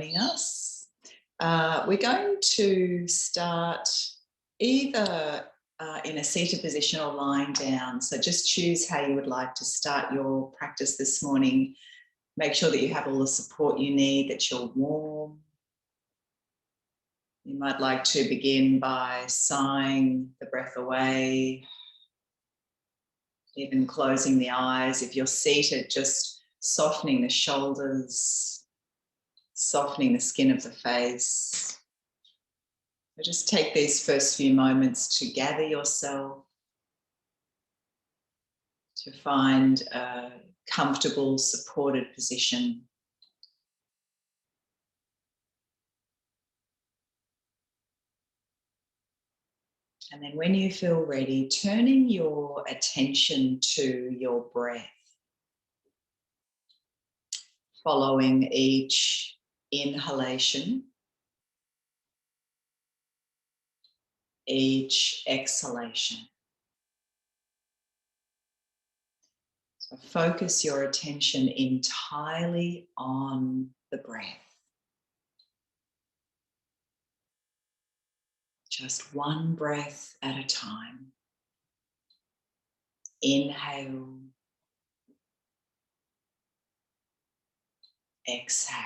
joining us. We're going to start either in a seated position or lying down. So just choose how you would like to start your practice this morning. Make sure that you have all the support you need, that you're warm. You might like to begin by sighing the breath away, even closing the eyes. If you're seated, just softening the shoulders, softening the skin of the face. So just take these first few moments to gather yourself, to find a comfortable, supported position. And then when you feel ready, turning your attention to your breath, following each inhalation, each exhalation. So focus your attention entirely on the breath. Just one breath at a time. Inhale. Exhale.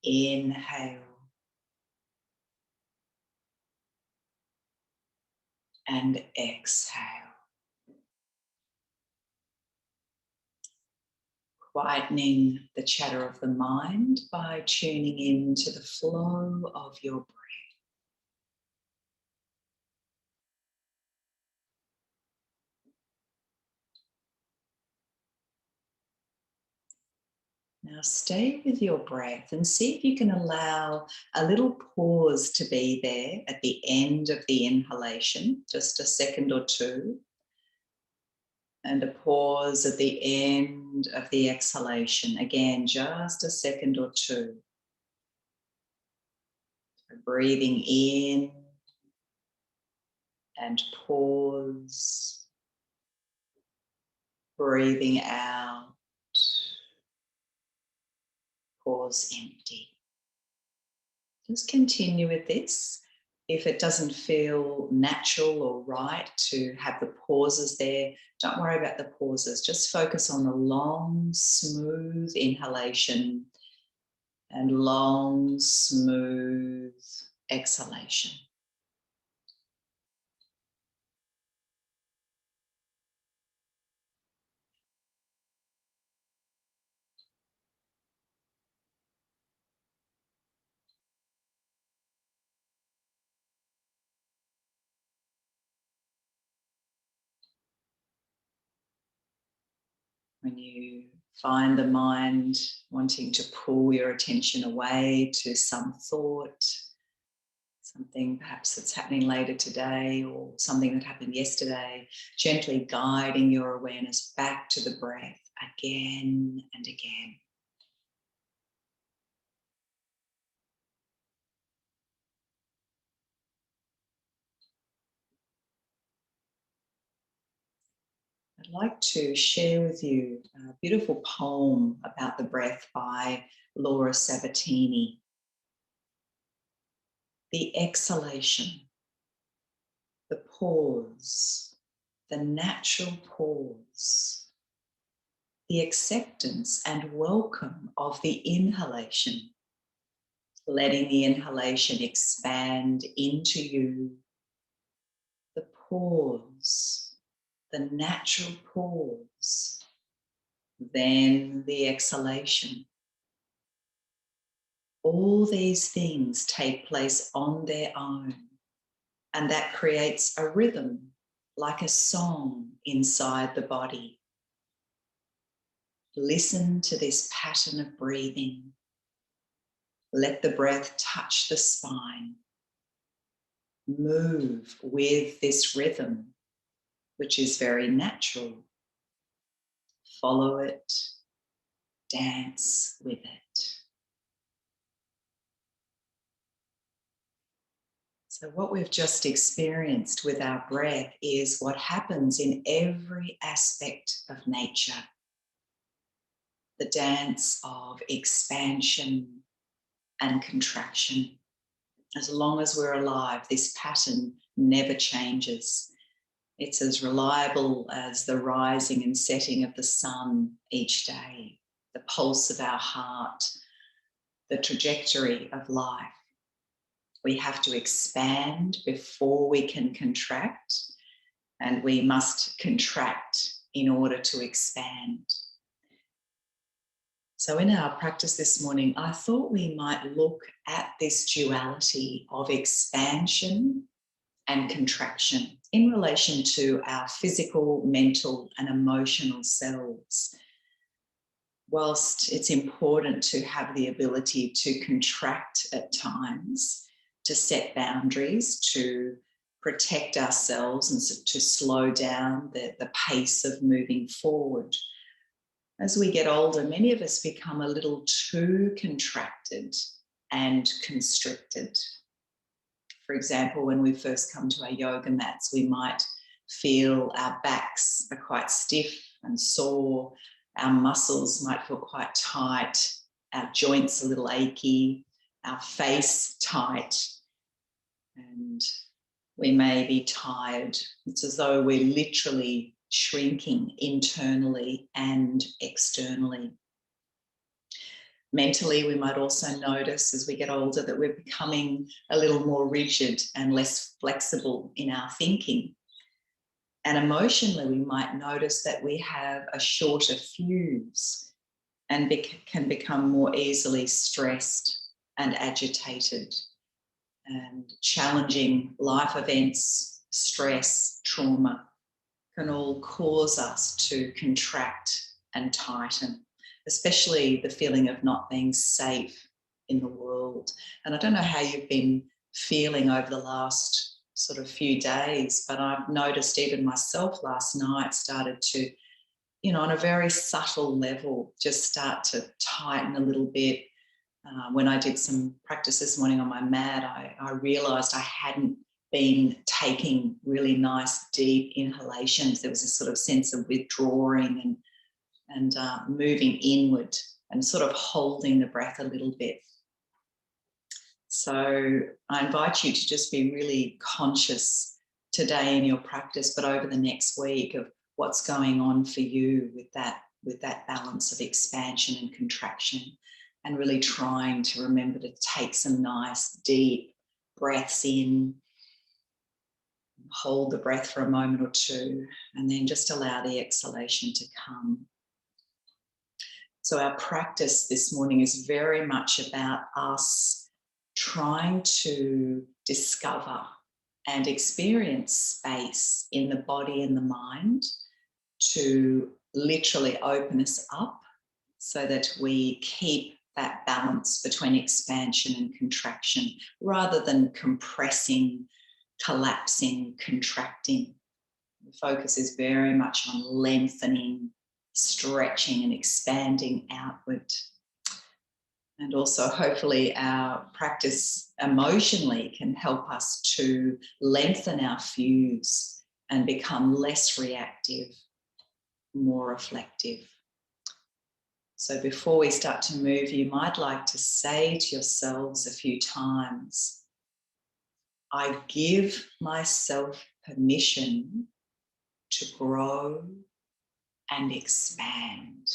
Inhale. And exhale. Quietening the chatter of the mind by tuning into the flow of your breath. Now stay with your breath and see if you can allow a little pause to be there at the end of the inhalation, just a second or two, and a pause at the end of the exhalation, again, just a second or two. Breathing in and pause, breathing out. Pause, empty. Just continue with this. If it doesn't feel natural or right to have the pauses there, don't worry about the pauses. Just focus on the long, smooth inhalation and long, smooth exhalation. When you find the mind wanting to pull your attention away to some thought, something perhaps that's happening later today or something that happened yesterday, gently guiding your awareness back to the breath again and again. I'd like to share with you a beautiful poem about the breath by Laura Sabatini. The exhalation, the pause, the natural pause, the acceptance and welcome of the inhalation, letting the inhalation expand into you, the pause, the natural pause, then the exhalation. All these things take place on their own, and that creates a rhythm, like a song inside the body. Listen to this pattern of breathing. Let the breath touch the spine. Move with this rhythm, which is very natural. Follow it, dance with it. So what we've just experienced with our breath is what happens in every aspect of nature. the dance of expansion and contraction. As long as we're alive, this pattern never changes. It's as reliable as the rising and setting of the sun each day, the pulse of our heart, the trajectory of life. We have to expand before we can contract, and we must contract in order to expand. So in our practice this morning, I thought we might look at this duality of expansion and contraction in relation to our physical, mental, and emotional selves. Whilst it's important to have the ability to contract at times, to set boundaries, to protect ourselves and to slow down the pace of moving forward. As we get older, many of us become a little too contracted and constricted. For example, when we first come to our yoga mats, we might feel our backs are quite stiff and sore, our muscles might feel quite tight, our joints a little achy, our face tight, and we may be tired. It's as though we're literally shrinking internally and externally. Mentally, we might also notice as we get older that we're becoming a little more rigid and less flexible in our thinking. And emotionally, we might notice that we have a shorter fuse and can become more easily stressed and agitated. And challenging life events, stress, trauma can all cause us to contract and tighten, especially the feeling of not being safe in the world. And I don't know how you've been feeling over the last sort of few days, but I've noticed even myself last night started to, on a very subtle level, just start to tighten a little bit. When I did some practice this morning on my mat, I realised I hadn't been taking really nice deep inhalations. There was a sort of sense of withdrawing and moving inward and sort of holding the breath a little bit. So I invite you to just be really conscious today in your practice, but over the next week, of what's going on for you with that balance of expansion and contraction, and really trying to remember to take some nice deep breaths in, hold the breath for a moment or two, and then just allow the exhalation to come. So our practice this morning is very much about us trying to discover and experience space in the body and the mind to literally open us up so that we keep that balance between expansion and contraction rather than compressing, collapsing, contracting. The focus is very much on lengthening, stretching and expanding outward. And also hopefully our practice emotionally can help us to lengthen our fuse and become less reactive, more reflective. So before we start to move, you might like to say to yourselves a few times, I give myself permission to grow and expand.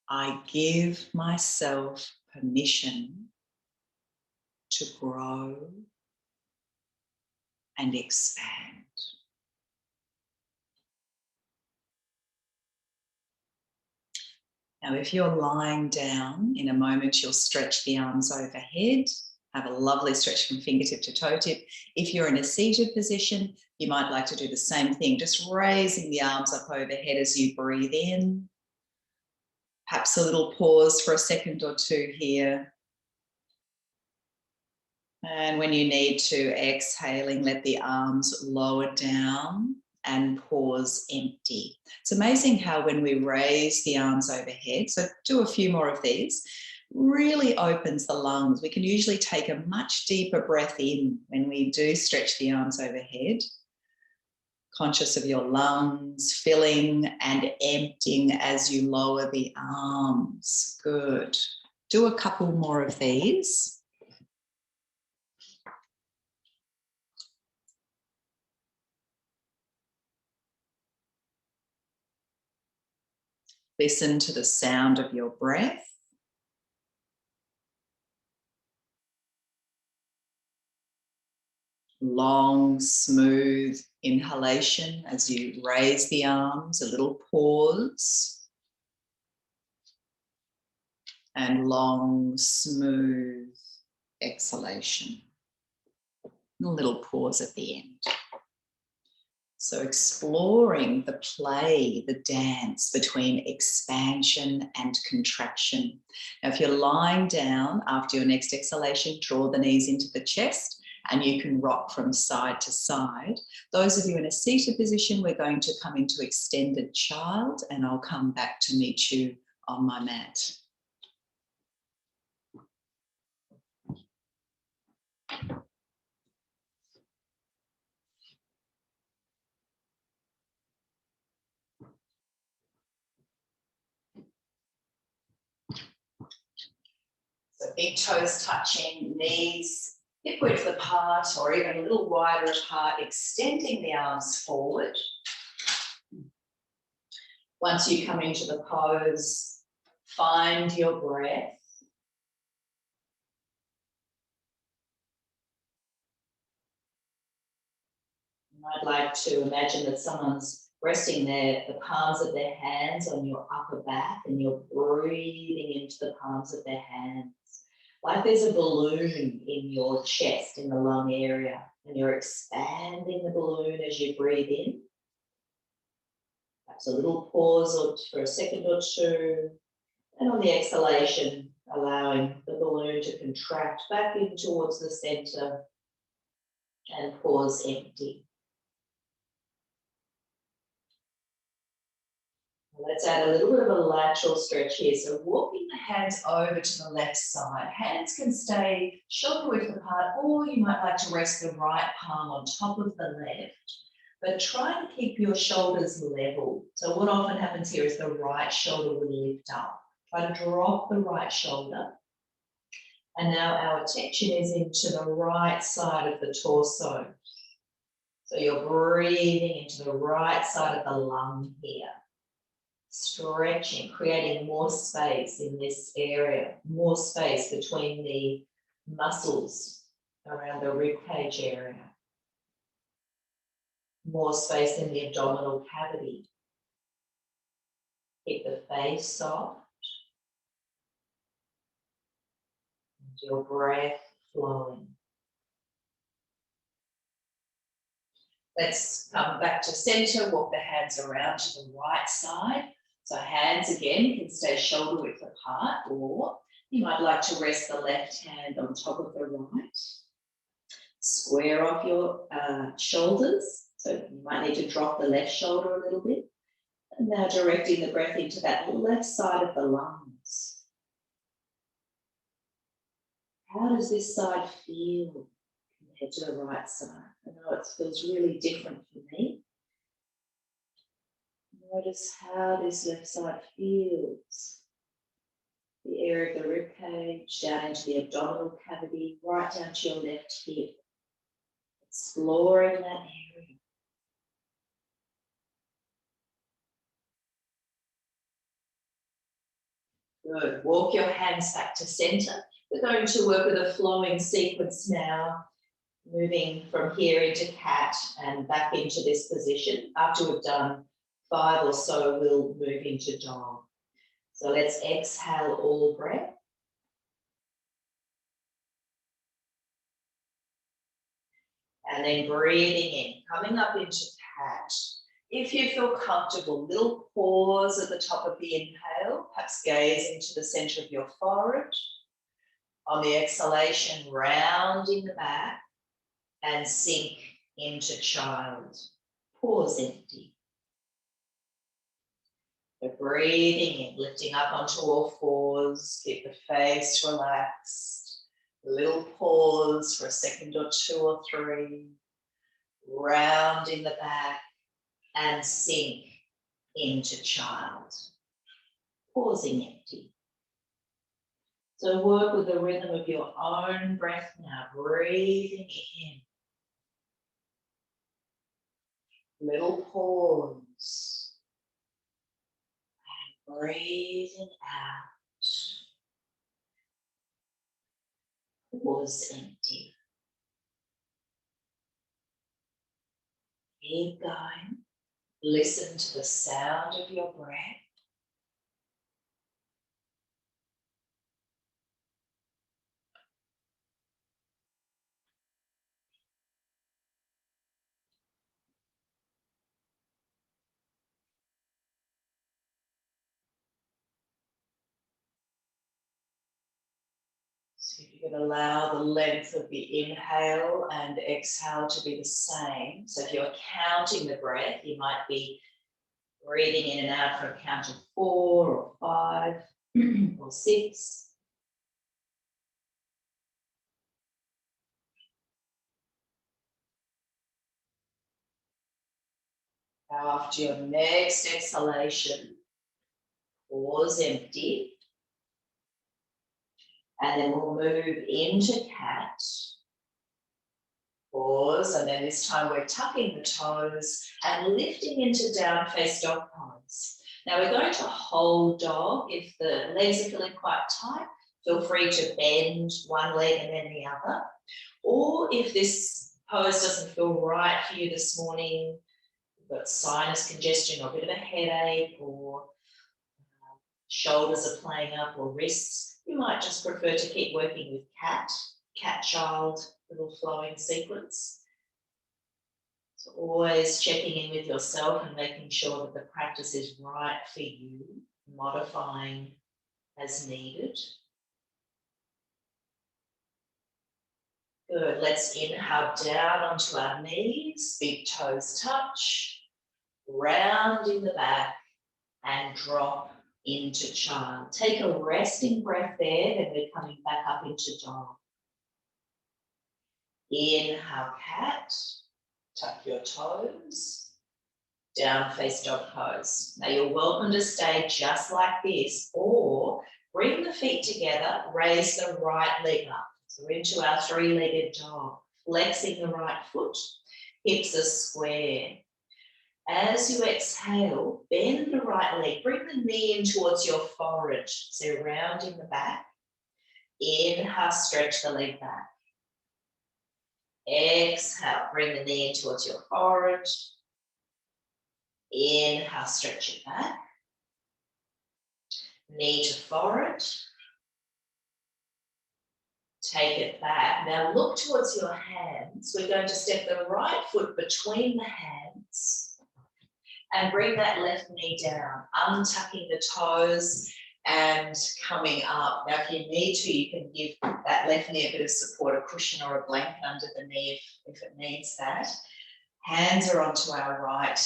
I give myself permission to grow and expand. Now, if you're lying down, in a moment you'll stretch the arms overhead. Have a lovely stretch from fingertip to toe tip. If you're in a seated position, you might like to do the same thing, just raising the arms up overhead as you breathe in. Perhaps a little pause for a second or two here. And when you need to, exhaling, let the arms lower down and pause empty. It's amazing how when we raise the arms overhead, so do a few more of these, really opens the lungs. We can usually take a much deeper breath in when we do stretch the arms overhead. Conscious of your lungs, filling and emptying as you lower the arms. Good. Do a couple more of these. Listen to the sound of your breath. Long, smooth inhalation as you raise the arms, a little pause. And long, smooth exhalation. A little pause at the end. So exploring the play, the dance between expansion and contraction. Now, if you're lying down after your next exhalation, draw the knees into the chest and you can rock from side to side. Those of you in a seated position, we're going to come into extended child and I'll come back to meet you on my mat. So big toes touching, knees hip width apart or even a little wider apart, extending the arms forward. Once you come into the pose, find your breath. I'd like to imagine that someone's resting the palms of their hands on your upper back and you're breathing into the palms of their hands. Like there's a balloon in your chest, in the lung area, and you're expanding the balloon as you breathe in. Perhaps a little pause for a second or two. And on the exhalation, allowing the balloon to contract back in towards the center and pause empty. Let's add a little bit of a lateral stretch here. So walking the hands over to the left side. Hands can stay shoulder width apart, or you might like to rest the right palm on top of the left. But try to keep your shoulders level. So what often happens here is the right shoulder will lift up. Try to drop the right shoulder. And now our attention is into the right side of the torso. So you're breathing into the right side of the lung here. Stretching, creating more space in this area, more space between the muscles around the rib cage area, more space in the abdominal cavity. Keep the face soft and your breath flowing. Let's come back to center, walk the hands around to the right side. So hands again can stay shoulder width apart, or you might like to rest the left hand on top of the right. Square off your shoulders. So you might need to drop the left shoulder a little bit. And now directing the breath into that left side of the lungs. How does this side feel compared to the right side? I know it feels really different for me. Notice how this left side feels. The area of the rib cage, down into the abdominal cavity, right down to your left hip. Exploring that area. Good. Walk your hands back to center. We're going to work with a flowing sequence now, moving from here into cat and back into this position. After we've done 5 or so, we'll move into dog. So let's exhale all breath. And then breathing in, coming up into cat. If you feel comfortable, little pause at the top of the inhale, perhaps gaze into the center of your forehead. On the exhalation, rounding the back and sink into child. Pause empty. So breathing in, lifting up onto all fours, keep the face relaxed. A little pause for a second or 2 or 3. Rounding the back and sink into child. Pausing empty. So work with the rhythm of your own breath now, breathing in. Little pause. And breathing out. Pause empty. Keep going. Listen to the sound of your breath. So you can allow the length of the inhale and exhale to be the same. So if you're counting the breath, you might be breathing in and out for a count of 4 or 5 or 6. Now after your next exhalation, pause empty. And then we'll move into cat. Pause, and then this time we're tucking the toes and lifting into down face dog pose. Now we're going to hold dog. If the legs are feeling quite tight, feel free to bend one leg and then the other. Or if this pose doesn't feel right for you this morning, you've got sinus congestion or a bit of a headache, or shoulders are playing up, or wrists, you might just prefer to keep working with cat, child, little flowing sequence. So always checking in with yourself and making sure that the practice is right for you, modifying as needed. Good, let's inhale down onto our knees, big toes touch, rounding the back and drop into child. Take a resting breath there, then we're coming back up into dog. Inhale, cat, tuck your toes, down face dog pose. Now you're welcome to stay just like this, or bring the feet together, raise the right leg up. So into our three-legged dog, flexing the right foot, hips are square. As you exhale, bend the right leg, bring the knee in towards your forehead, so rounding the back. Inhale, stretch the leg back. Exhale, bring the knee in towards your forehead. Inhale, stretch it back. Knee to forehead. Take it back. Now look towards your hands. We're going to step the right foot between the hands and bring that left knee down, untucking the toes and coming up. Now, if you need to, you can give that left knee a bit of support, a cushion or a blanket under the knee if it needs that. Hands are onto our right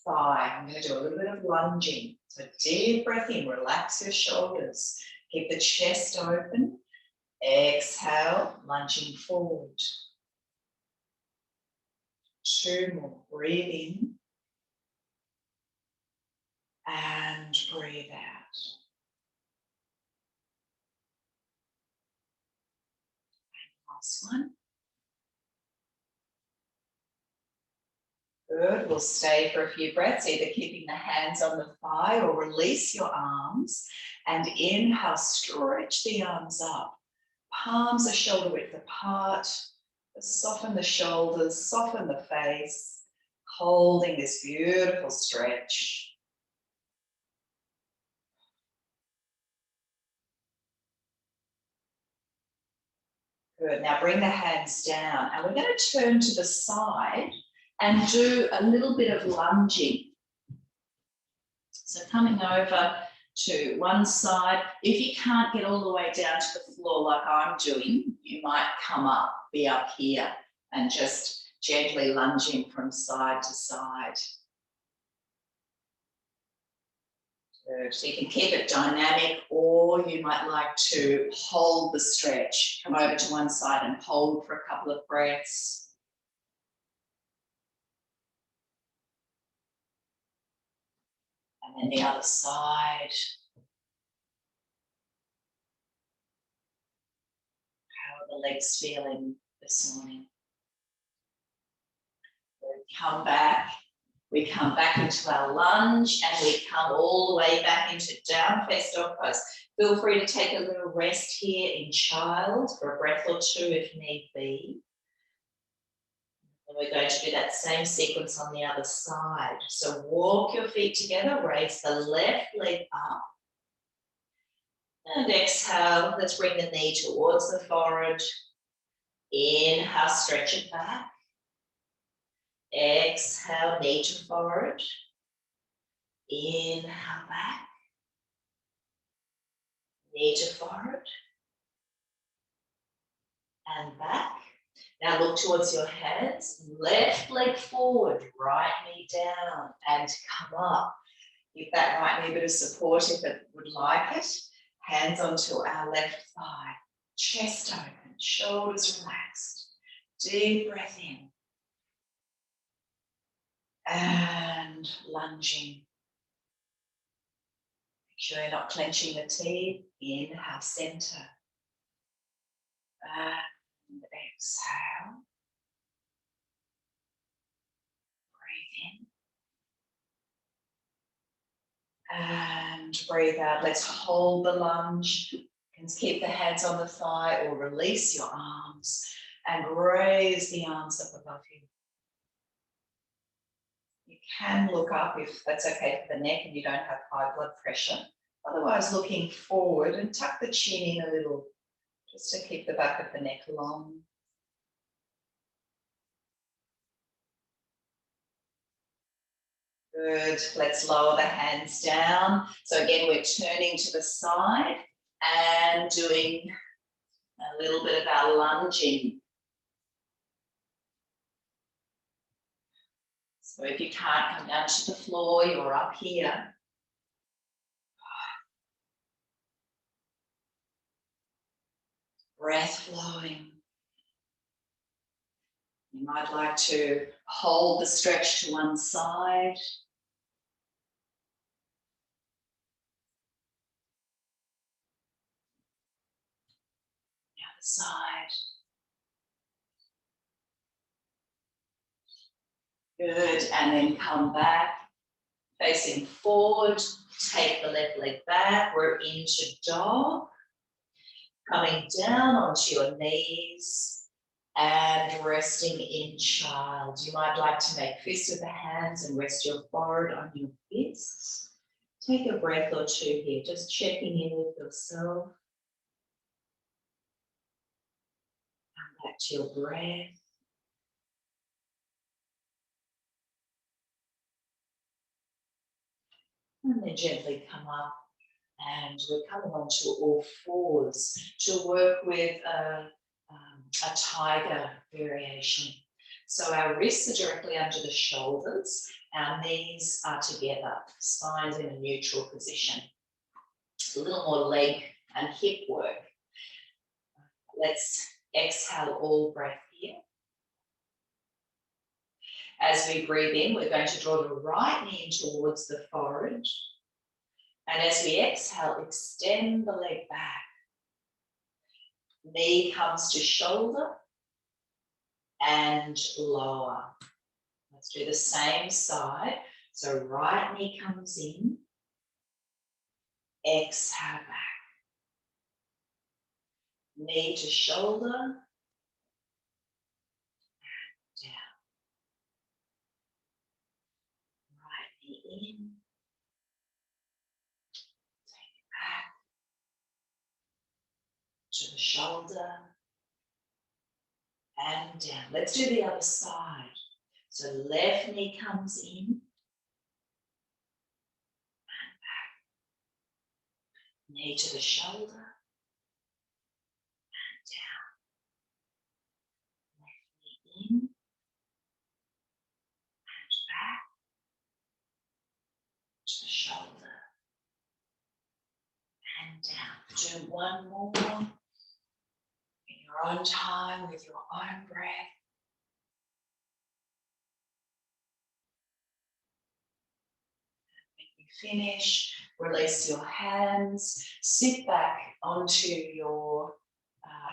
thigh. I'm going to do a little bit of lunging. So deep breath in, relax your shoulders. Keep the chest open. Exhale, lunging forward. 2 more. Breathe in. And breathe out. Last one. Good. We'll stay for a few breaths, either keeping the hands on the thigh or release your arms. And inhale, stretch the arms up. Palms are shoulder width apart. Soften the shoulders, soften the face, holding this beautiful stretch. Good. Now bring the hands down, and we're going to turn to the side and do a little bit of lunging. So coming over to one side. If you can't get all the way down to the floor like I'm doing, you might come up, be up here, and just gently lunging from side to side. Good. So you can keep it dynamic, or you might like to hold the stretch. Come over to one side and hold for a couple of breaths. And the other side. How are the legs feeling this morning? We come back into our lunge and we come all the way back into down face dog pose. Feel free to take a little rest here in child for a breath or two if need be. And we're going to do that same sequence on the other side. So walk your feet together, raise the left leg up. And exhale, let's bring the knee towards the forehead. Inhale, stretch it back. Exhale, knee to forehead. Inhale back. Knee to forehead. And back. Now look towards your hands. Left leg forward, right knee down and come up. Give that right knee a bit of support if it would like it. Hands onto our left thigh. Chest open, shoulders relaxed. Deep breath in. And lunging. Make sure you're not clenching the teeth. Inhale, center. And exhale. Breathe in. And breathe out. Let's hold the lunge. You can keep the hands on the thigh or release your arms and raise the arms up above you. You can look up if that's okay for the neck and you don't have high blood pressure. Otherwise, looking forward and tuck the chin in a little, just to keep the back of the neck long. Good. Let's lower the hands down. So again, we're turning to the side and doing a little bit of our lunging. So if you can't come down to the floor, you're up here. Breath flowing. You might like to hold the stretch to one side. The other side. Good, and then come back, facing forward, take the left leg back, we're into dog. Coming down onto your knees and resting in child. You might like to make fists with the hands and rest your forehead on your fists. Take a breath or two here, just checking in with yourself. Come back to your breath. And then gently come up, and we're coming onto all fours to work with a tiger variation. So our wrists are directly under the shoulders, our knees are together, spines in a neutral position. A little more leg and hip work. Let's exhale all breath here. As we breathe in, we're going to draw the right knee in towards the forehead. And as we exhale, extend the leg back. Knee comes to shoulder and lower. Let's do the same side. So right knee comes in, exhale back. Knee to shoulder and down. Right knee in, take it back to the shoulder and down. Let's do the other side. So left knee comes in and back. Knee to the shoulder and down. Left knee in and back to the shoulder and down. Do one more in your own time with your own breath. finish, release your hands, sit back onto your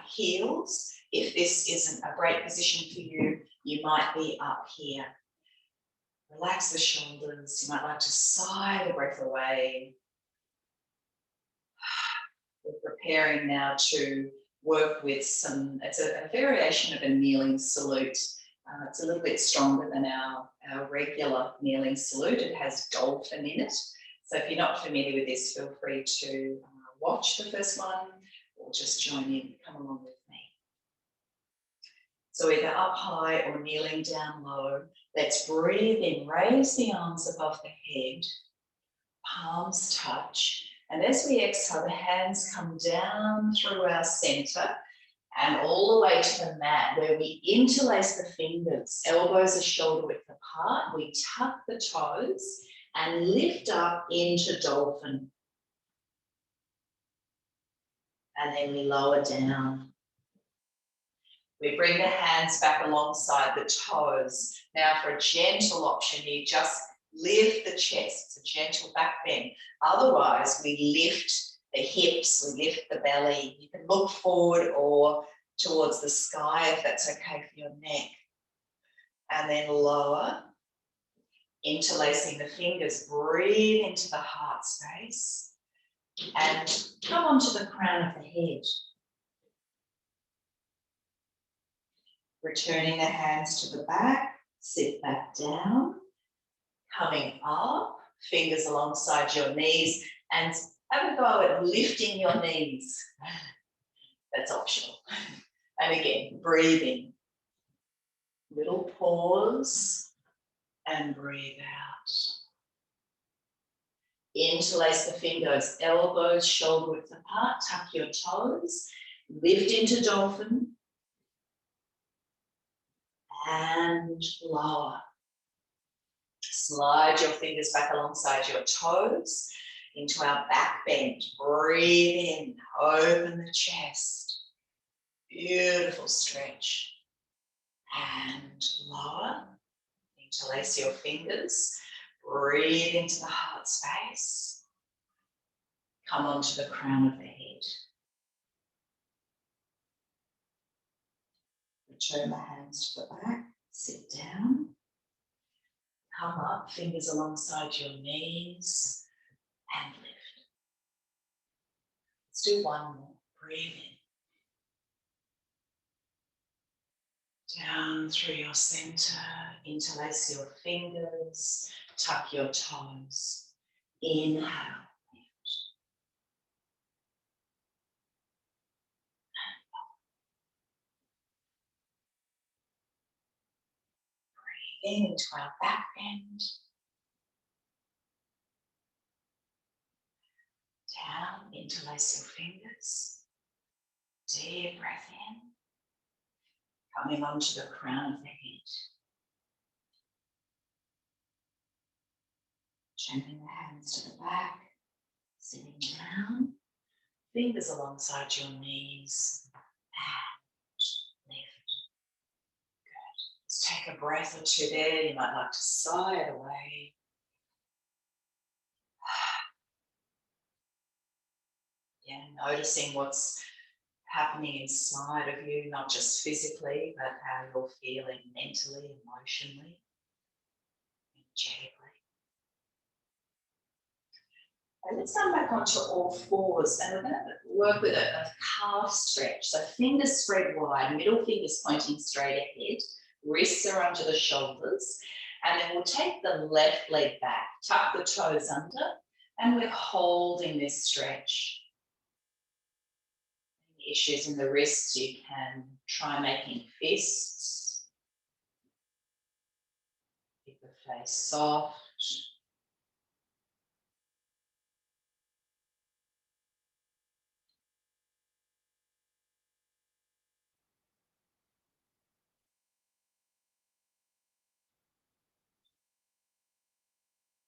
heels. If this isn't a great position for you, you might be up here. Relax the shoulders. You might like to sigh the breath away. We're preparing now to work with it's a variation of a kneeling salute. It's a little bit stronger than our regular kneeling salute. It has dolphin in it. So if you're not familiar with this, feel free to watch the first one or just join in, come along with me. So either up high or kneeling down low. Let's breathe in, raise the arms above the head, palms touch. And as we exhale, the hands come down through our center and all the way to the mat where we interlace the fingers, elbows are shoulder width apart. We tuck the toes and lift up into dolphin. And then we lower down. We bring the hands back alongside the toes. Now for a gentle option, you just lift the chest. It's a gentle back bend. Otherwise, we lift the hips, we lift the belly. You can look forward or towards the sky if that's okay for your neck. And then lower, interlacing the fingers. Breathe into the heart space and come onto the crown of the head. Returning the hands to the back, sit back down, coming up, fingers alongside your knees, and have a go at lifting your knees. That's optional. And again, breathing. Little pause and breathe out. Interlace the fingers, elbows shoulder width apart, tuck your toes, lift into dolphin, and lower. Slide your fingers back alongside your toes into our back bend. Breathe in, open the chest. Beautiful stretch. And lower. Interlace your fingers. Breathe into the heart space. Come onto the crown of the head. Return the hands to the back. Sit down. Come up, fingers alongside your knees, and lift. Let's do one more. Breathe in. Down through your center, interlace your fingers, tuck your toes. Inhale. Breathe into our back bend. Down, interlace your fingers. Deep breath in. Coming onto the crown of the head. Turning the hands to the back. Sitting down. Fingers alongside your knees. And lift. Good. Let's take a breath or two there. You might like to sigh it away. Yeah, noticing what's happening inside of you, not just physically, but how you're feeling mentally, emotionally, energetically. And let's come back onto all fours and we're going to work with a calf stretch. So fingers spread wide, middle fingers pointing straight ahead, wrists are under the shoulders, and then we'll take the left leg back, tuck the toes under, and we're holding this stretch. Issues in the wrists, you can try making fists. Keep the face soft.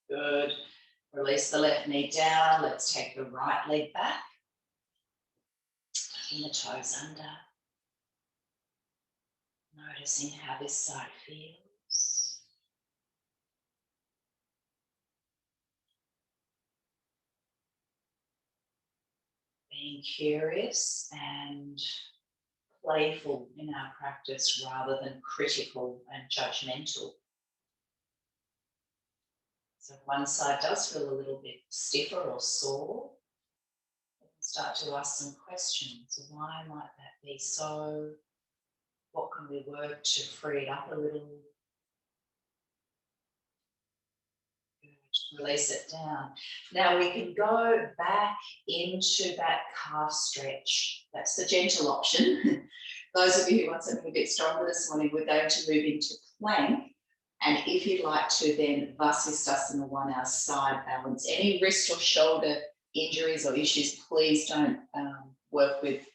Good. Release the left knee down. Let's take the right leg back. Tucking the toes under. Noticing how this side feels. being curious and playful in our practice rather than critical and judgmental. So if one side does feel a little bit stiffer or sore, we can start to ask some questions. Why might that be so? What can we work to free it up a little? Release it down. Now we can go back into that calf stretch. That's the gentle option. Those of you who want something a bit stronger this morning, we're going to move into plank. And if you'd like to, then Vasisthasana 1, our side balance. Any wrist or shoulder injuries or issues, please don't work with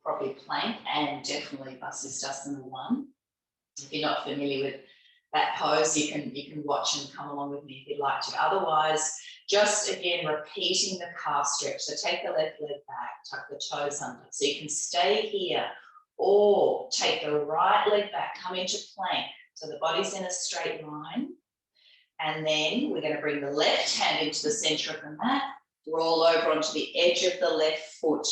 properly plank, and definitely Vasisthasana 1. If you're not familiar with that pose, you can watch and come along with me if you'd like to. Otherwise, just again repeating the calf stretch. So take the left leg back, tuck the toes under. So you can stay here, or take the right leg back, come into plank. So the body's in a straight line. And then we're going to bring the left hand into the center of the mat, roll over onto the edge of the left foot,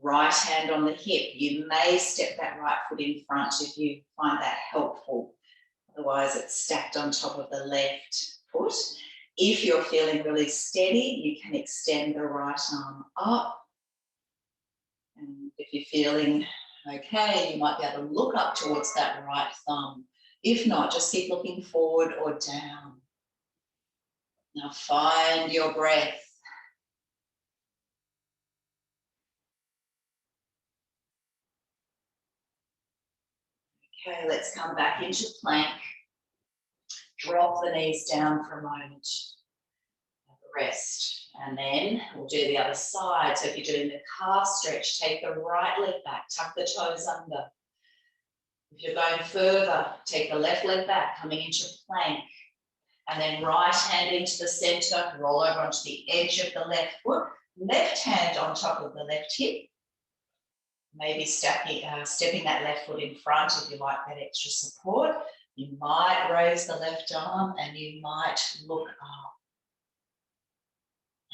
right hand on the hip. You may step that right foot in front if you find that helpful. Otherwise, it's stacked on top of the left foot. If you're feeling really steady, you can extend the right arm up. And if you're feeling okay, you might be able to look up towards that right thumb. If not, just keep looking forward or down. Now find your breath. Okay, let's come back into plank. Drop the knees down for a moment. Have a rest. And then we'll do the other side. So if you're doing the calf stretch, take the right leg back, tuck the toes under. If you're going further, take the left leg back, coming into plank. And then right hand into the center, roll over onto the edge of the left foot. Left hand on top of the left hip. Maybe stepping that left foot in front if you like that extra support. You might raise the left arm and you might look up.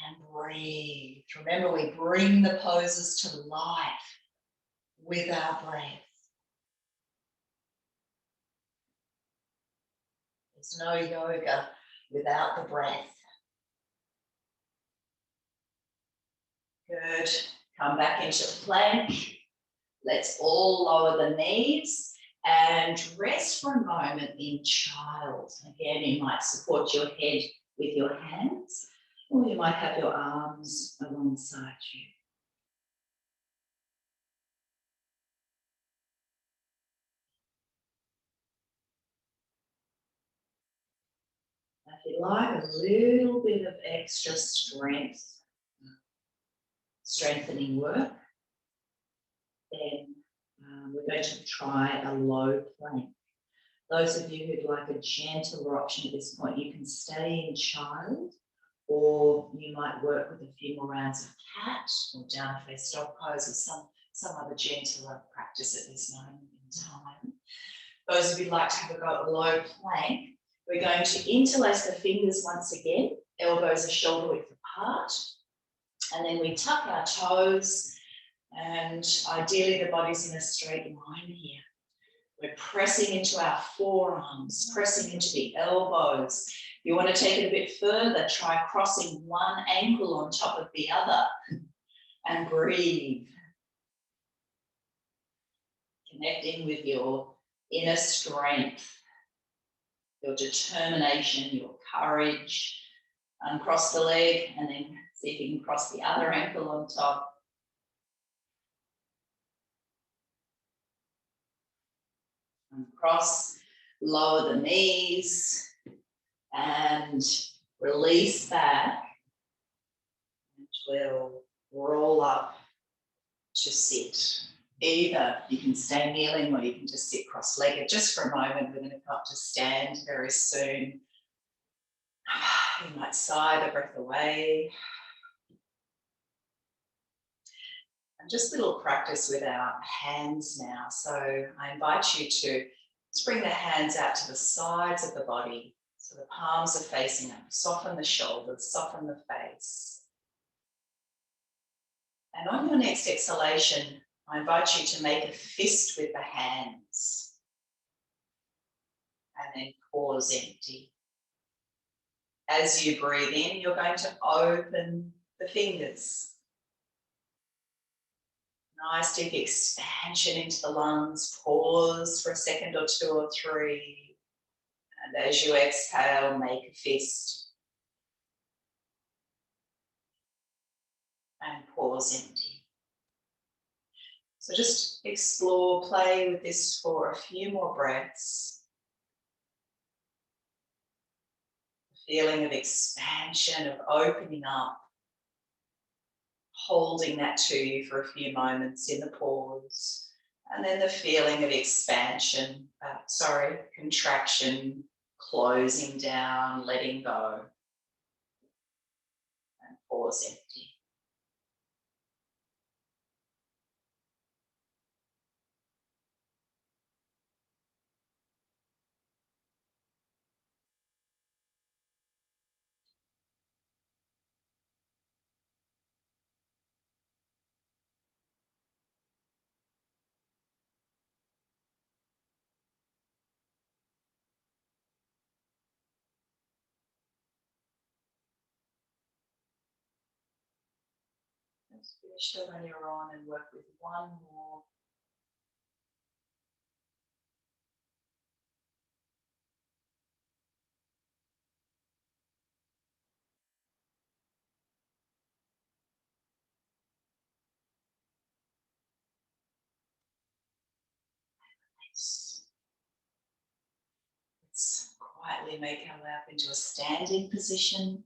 And breathe. Remember, we bring the poses to life with our breath. There's no yoga without the breath. Good. Come back into plank. Let's all lower the knees and rest for a moment in child. Again, you might support your head with your hands, or you might have your arms alongside you. If you like a little bit of extra strength, strengthening work, then we're going to try a low plank. Those of you who'd like a gentler option at this point, you can stay in child, or you might work with a few more rounds of cat or down face dog pose, or some other gentler practice at this moment in time. Those of you who'd like to have a go at low plank, we're going to interlace the fingers once again, elbows are shoulder width apart, and then we tuck our toes, and ideally the body's in a straight line here. We're pressing into our forearms, pressing into the elbows. If you want to take it a bit further, try crossing one ankle on top of the other and breathe. Connecting with your inner strength, your determination, your courage. Uncross the leg and then see if you can cross the other ankle on top. Uncross, lower the knees and release back. And we'll roll up to sit. Either you can stay kneeling or you can just sit cross-legged. Just for a moment, we're going to come up to stand very soon. You might sigh the breath away. And just a little practice with our hands now. So I invite you to just bring the hands out to the sides of the body. So the palms are facing up. Soften the shoulders, soften the face. And on your next exhalation, I invite you to make a fist with the hands. And then pause empty. As you breathe in, you're going to open the fingers. Nice deep expansion into the lungs. Pause for a second or two or three. And as you exhale, make a fist. And pause empty. So just explore, play with this for a few more breaths. Feeling of expansion, of opening up. Holding that to you for a few moments in the pause. And then the feeling of expansion, contraction, closing down, letting go. And pause empty. Just finish it on your own and work with one more. Let's quietly make our way up into a standing position.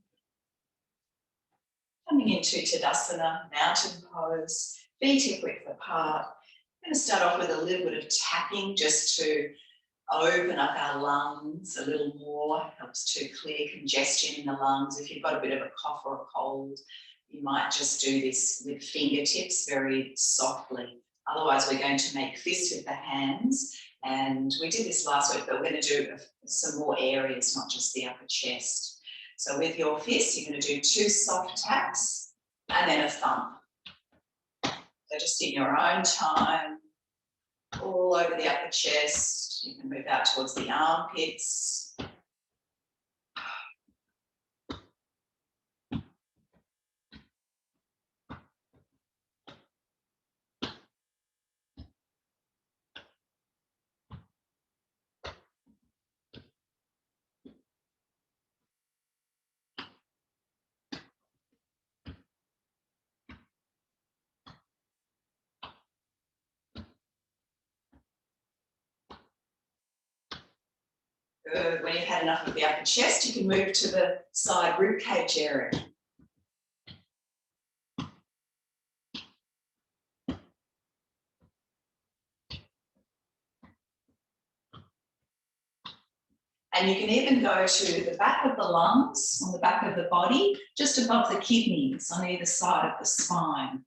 Coming into Tadasana, mountain pose, feet hip width apart. I'm going to start off with a little bit of tapping just to open up our lungs a little more. Helps to clear congestion in the lungs. If you've got a bit of a cough or a cold, you might just do this with fingertips very softly. Otherwise, we're going to make fists with the hands. And we did this last week, but we're going to do some more areas, not just the upper chest. So with your fist, you're going to do 2 soft taps and then a thump. So just in your own time, all over the upper chest. You can move out towards the armpits. Good. When you've had enough of the upper chest, you can move to the side rib cage area. And you can even go to the back of the lungs, on the back of the body, just above the kidneys on either side of the spine.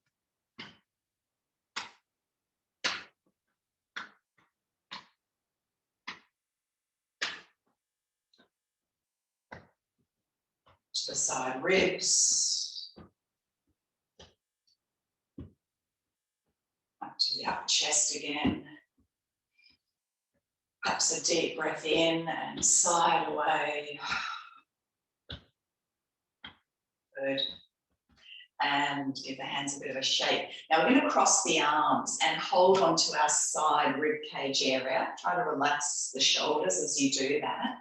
To the side ribs. Up to the upper chest again. Perhaps a deep breath in and sigh away. Good. And give the hands a bit of a shake. Now we're going to cross the arms and hold onto our side rib cage area. Try to relax the shoulders as you do that.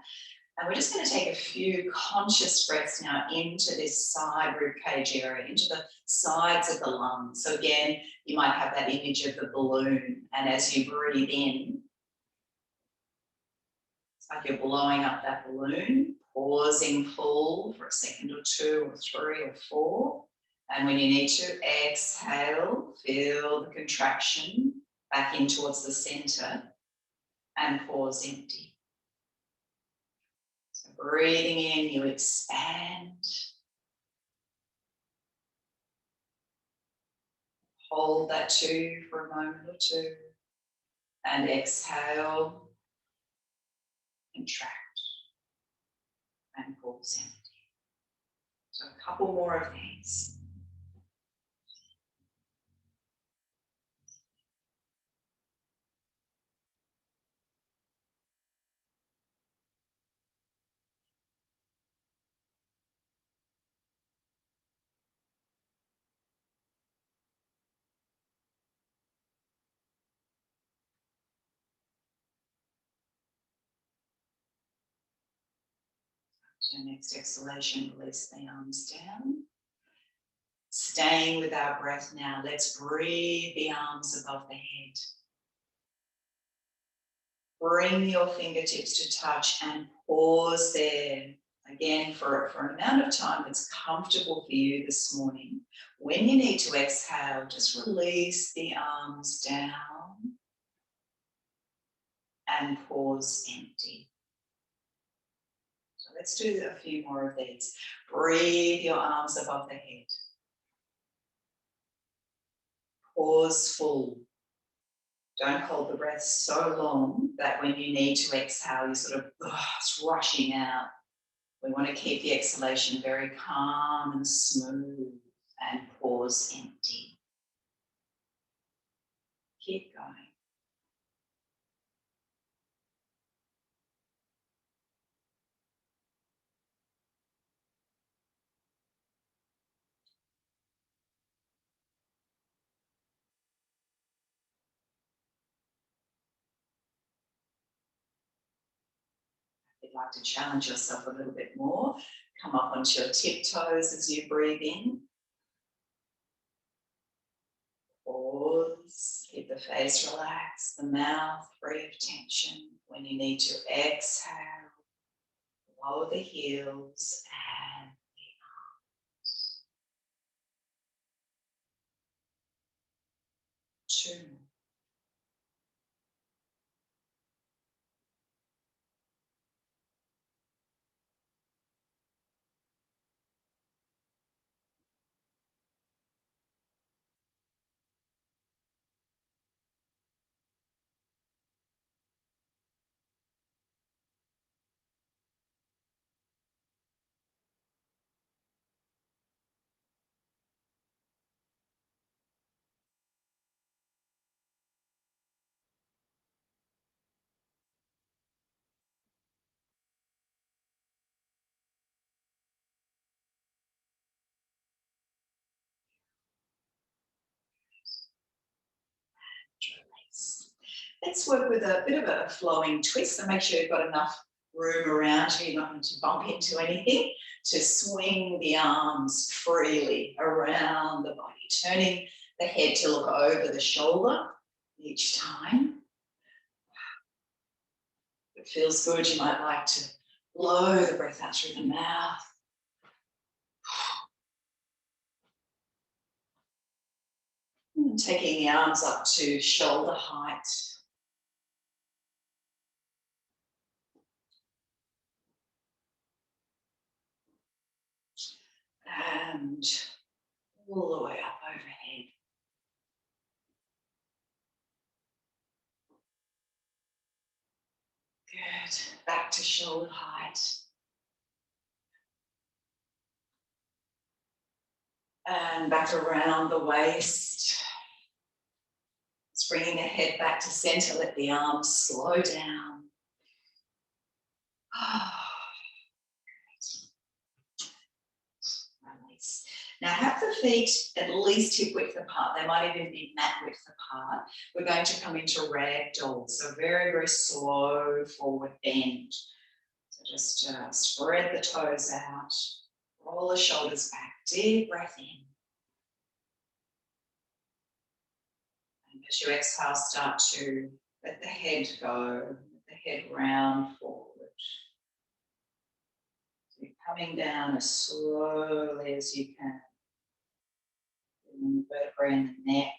And we're just going to take a few conscious breaths now into this side rib cage area, into the sides of the lungs. So again, you might have that image of the balloon. And as you breathe in, it's like you're blowing up that balloon, pausing full for a second or 2 or 3 or 4. And when you need to exhale, feel the contraction back in towards the center and pause empty. So breathing in, you expand. Hold that 2 for a moment or 2. And exhale, contract and pause empty. So a couple more of these. So next exhalation, release the arms down. Staying with our breath now, let's breathe the arms above the head. Bring your fingertips to touch and pause there. Again, for an amount of time that's comfortable for you this morning. When you need to exhale, just release the arms down and pause empty. So let's do a few more of these. Breathe your arms above the head. Pause full. Don't hold the breath so long that when you need to exhale, you sort of, it's rushing out. We want to keep the exhalation very calm and smooth and pause empty. Keep going. If you'd like to challenge yourself a little bit more, come up onto your tiptoes as you breathe in. Pause, keep the face relaxed, the mouth free of tension. When you need to exhale, lower the heels and the arms. 2. Release. Let's work with a bit of a flowing twist. So make sure you've got enough room around you, you're not going to bump into anything, to swing the arms freely around the body, turning the head to look over the shoulder each time. If it feels good, you might like to blow the breath out through the mouth. And taking the arms up to shoulder height. And all the way up overhead. Good. Back to shoulder height. And back around the waist. Just bringing the head back to center. Let the arms slow down. Release. Now have the feet at least hip width apart. They might even be mat width apart. We're going to come into ragdoll. So very, very slow forward bend. So just spread the toes out. Roll the shoulders back. Deep breath in. And as you exhale, start to let the head go. Let the head round forward. So you're coming down as slowly as you can. The vertebrae in the neck.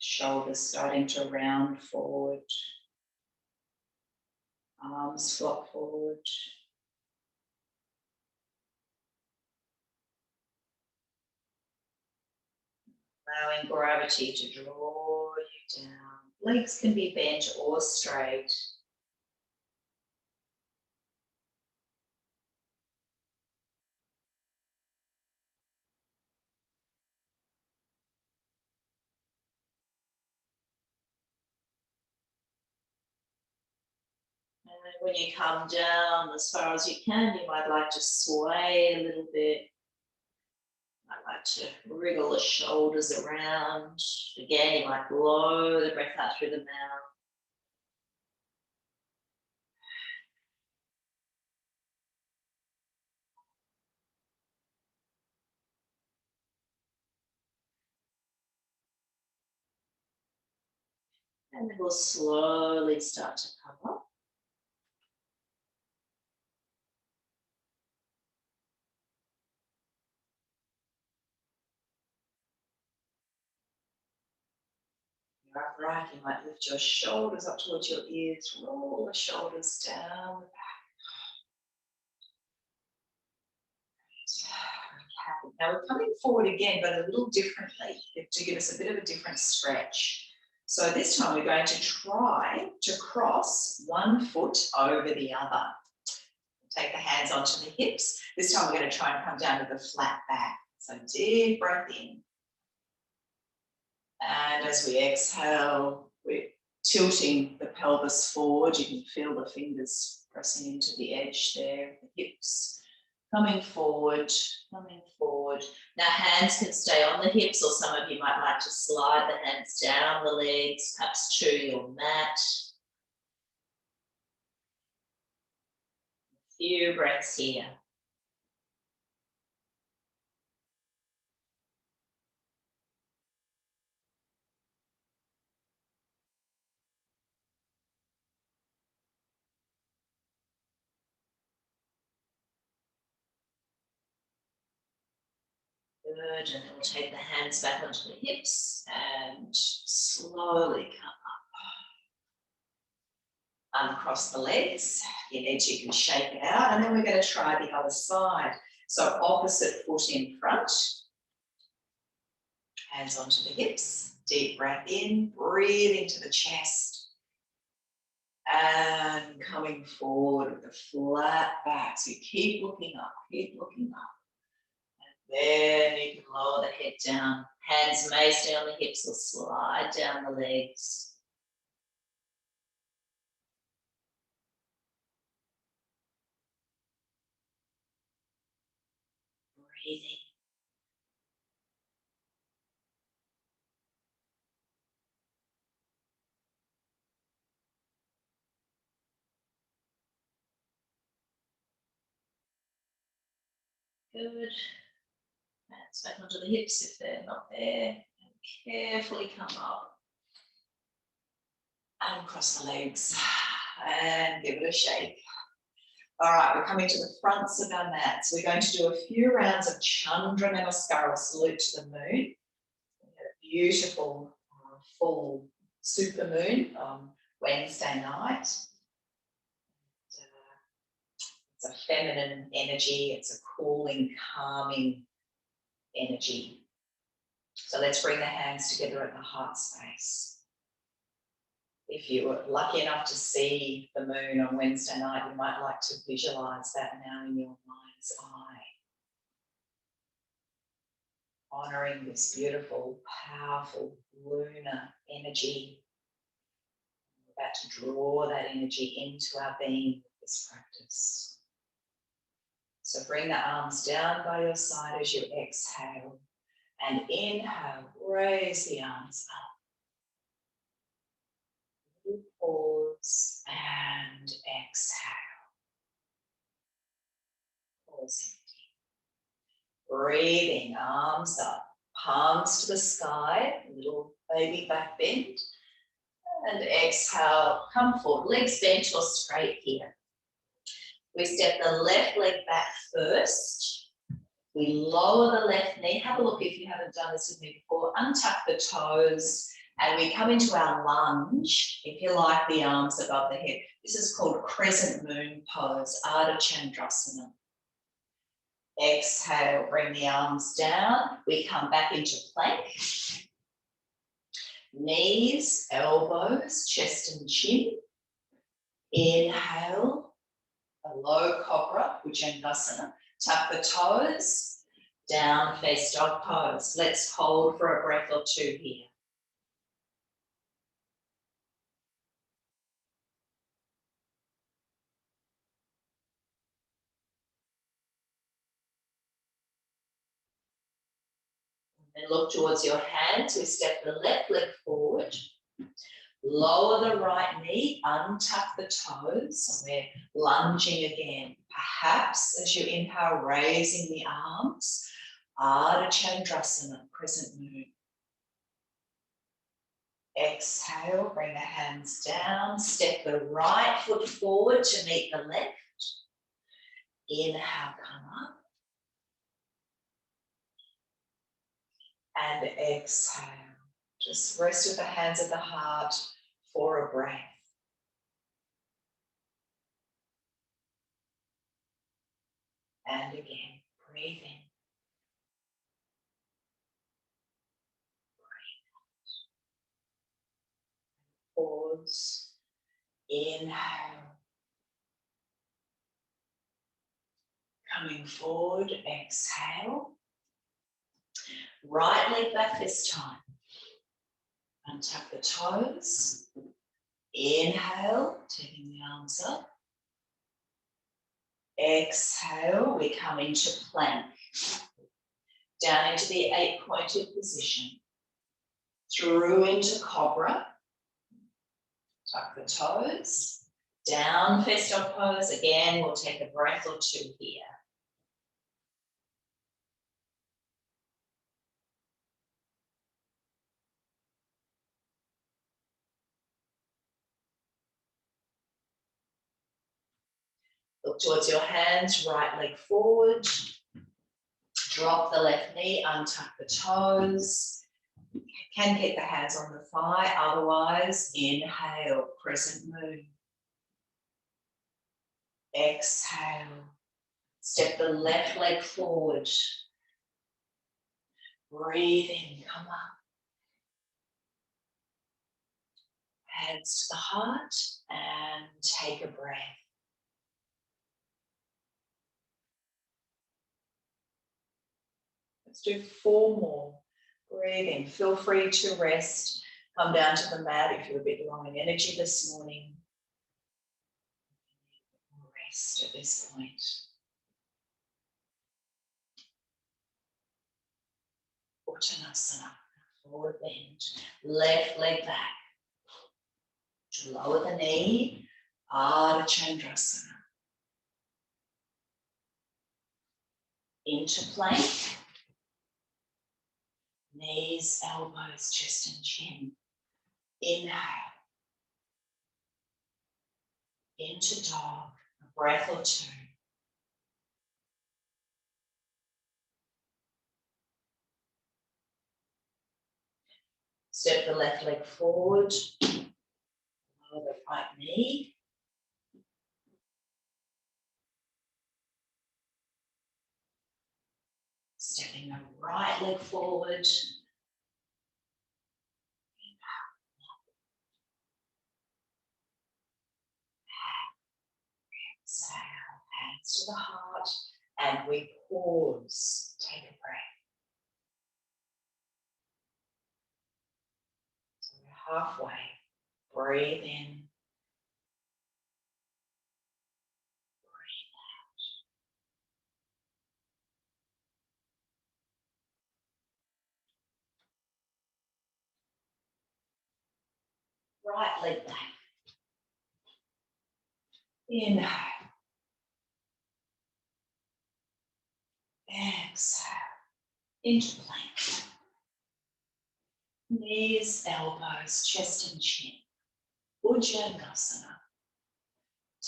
Shoulders starting to round forward. Arms flop forward. Allowing gravity to draw you down. Legs can be bent or straight. And then when you come down as far as you can, you might like to sway a little bit. I like to wriggle the shoulders around. Again, you might blow the breath out through the mouth. And then we'll slowly start to come up. You're upright, you might lift your shoulders up towards your ears, roll the shoulders down the back. Okay. Now we're coming forward again, but a little differently to give us a bit of a different stretch. So this time we're going to try to cross one foot over the other. Take the hands onto the hips. This time we're going to try and come down to the flat back. So deep breath in. And as we exhale, we're tilting the pelvis forward. You can feel the fingers pressing into the edge there, the hips. Coming forward, coming forward. Now hands can stay on the hips, or some of you might like to slide the hands down the legs, perhaps to your mat. A few breaths here. Good, and then we'll take the hands back onto the hips and slowly come up. Uncross the legs. If you need to, you can shake it out, and then we're going to try the other side. So opposite foot in front. Hands onto the hips. Deep breath in, breathe into the chest. And coming forward with a flat back. So you keep looking up, keep looking up. Then you can lower the head down. Hands may stay on the hips or slide down the legs. Breathing. Good. Hands back onto the hips if they're not there. And carefully come up. And cross the legs. And give it a shake. All right, we're coming to the fronts of our mats. We're going to do a few rounds of Chandra Namaskara, salute to the moon. We had a beautiful full super moon on Wednesday night. It's a feminine energy. It's a cooling, calming energy. So let's bring the hands together at the heart space. If you were lucky enough to see the moon on Wednesday night, you might like to visualize that now in your mind's eye. Honoring this beautiful, powerful lunar energy. We're about to draw that energy into our being with this practice. So bring the arms down by your side as you exhale, and inhale, raise the arms up. Pause and exhale. Pause empty. Breathing, arms up, palms to the sky, little baby back bend. And exhale, come forward, legs bent or straight here. We step the left leg back first. We lower the left knee. Have a look if you haven't done this with me before. Untuck the toes. And we come into our lunge, if you like, the arms above the head. This is called crescent moon pose, Ardha Chandrasana. Exhale, bring the arms down. We come back into plank. Knees, elbows, chest and chin. Inhale, a low cobra, Bhujangasana. Tuck the toes, down, face dog pose. Let's hold for a breath or two here. And look towards your hands. We step the left leg forward. Lower the right knee, untuck the toes. So we're lunging again. Perhaps as you inhale, raising the arms. Ardha Chandrasana, crescent moon. Exhale, bring the hands down. Step the right foot forward to meet the left. Inhale, come up. And exhale. Just rest with the hands at the heart for a breath. And again, breathe in. Pause. Inhale. Coming forward, exhale. Right leg back this time. Untuck the toes. Inhale, taking the arms up. Exhale, we come into plank. Down into the 8-pointed position. Through into cobra. Tuck the toes. Down, first dog pose. Again, we'll take a breath or two here. Look towards your hands, right leg forward. Drop the left knee, untuck the toes. Can keep the hands on the thigh, otherwise inhale, crescent moon. Exhale, step the left leg forward. Breathe in, come up. Hands to the heart and take a breath. Let's do 4 more. Breathe in. Feel free to rest. Come down to the mat if you're a bit low in energy this morning. Rest at this point. Uttanasana. Forward bend. Left leg back. Lower the knee. Ardha Chandrasana. Into plank. Knees, elbows, chest and chin. Inhale. Into dog. A breath or two. Step the left leg forward. Lower the right knee. Stepping the right leg forward. Exhale, hands to the heart, and we pause. Take a breath. So we're halfway. Breathe in. Breathe out. Right leg back. Inhale. Exhale. Into plank. Knees, elbows, chest and chin. Bhujangasana.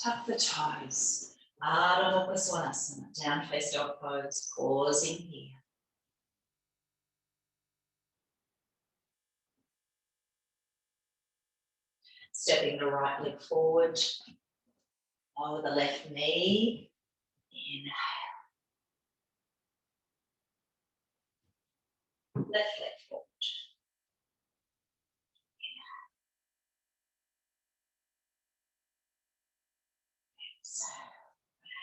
Tuck the toes. Ardha Mukha Svanasana. Down face dog pose. Pausing here. Stepping the right leg forward. Lower the left knee. Inhale. Left leg forward. Exhale.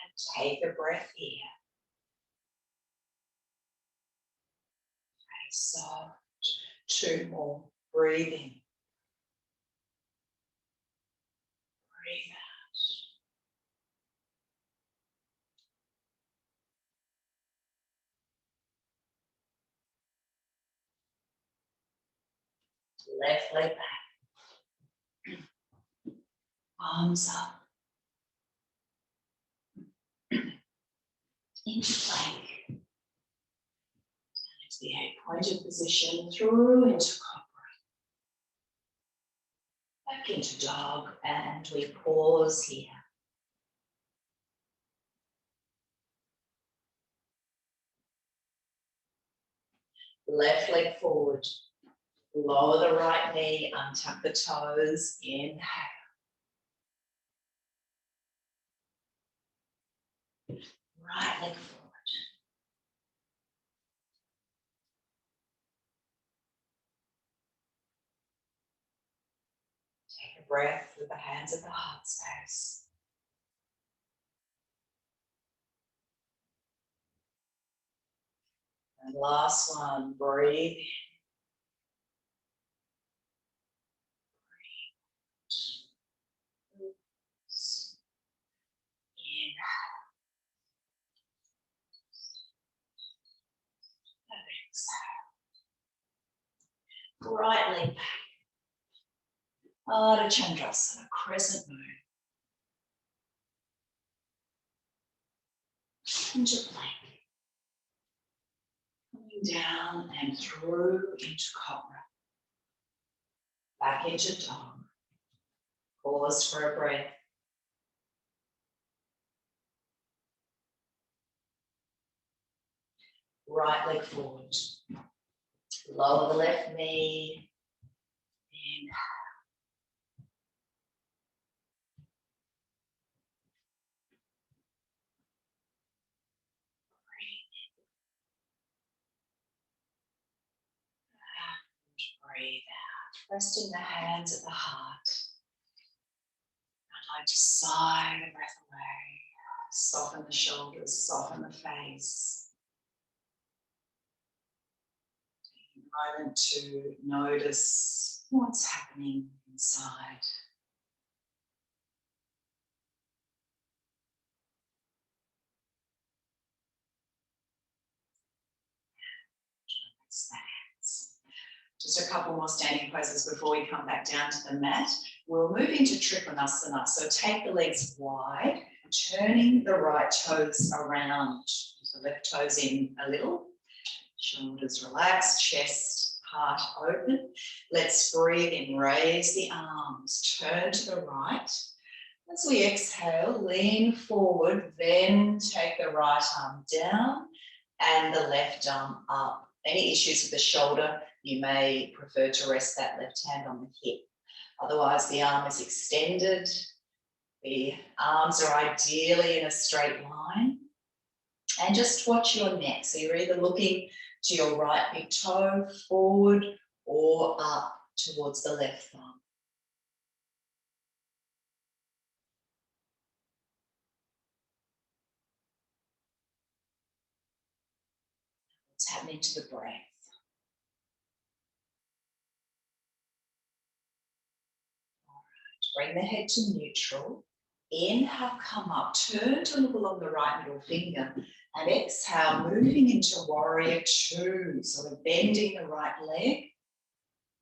And take a breath here. Very soft. 2 more. Breathing. Breathe out. Left leg back. Arms up. Into plank. Down into the 8-pointed position. Through into cobra. Back into dog, and we pause here. Left leg forward. Lower the right knee, untuck the toes, inhale. Right leg forward. Take a breath with the hands at the heart space. And last one, breathe in. Inhale. And exhale. Right leg back. Ardha Chandrasana, crescent moon. Into plank. Coming down and through into cobra. Back into dog. Pause for a breath. Right leg forward. Lower the left knee. Inhale. Breathe out. Resting the hands at the heart. I'd like to sigh the breath away. Soften the shoulders, soften the face. Take a moment to notice what's happening inside. Release the hands. Just a couple more standing poses before we come back down to the mat. We'll move into Trikonasana. So take the legs wide, turning the right toes around. So left toes in a little. Shoulders relaxed, chest, heart open. Let's breathe in, raise the arms, turn to the right. As we exhale, lean forward, then take the right arm down and the left arm up. Any issues with the shoulder, you may prefer to rest that left hand on the hip. Otherwise, the arm is extended. The arms are ideally in a straight line. And just watch your neck. So you're either looking to your right big toe, forward, or up towards the left thumb. What's happening to the breath? Bring the head to neutral. Inhale, come up, turn to look along the right middle finger. And exhale, moving into warrior two. So we're bending the right leg.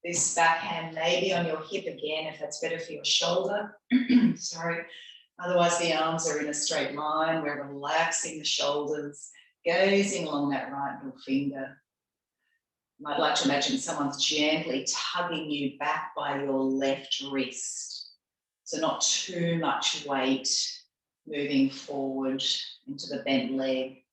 This backhand may be on your hip again if that's better for your shoulder. Sorry. Otherwise, the arms are in a straight line. We're relaxing the shoulders, gazing along that right middle finger. You might like to imagine someone's gently tugging you back by your left wrist. So not too much weight moving forward into the bent leg.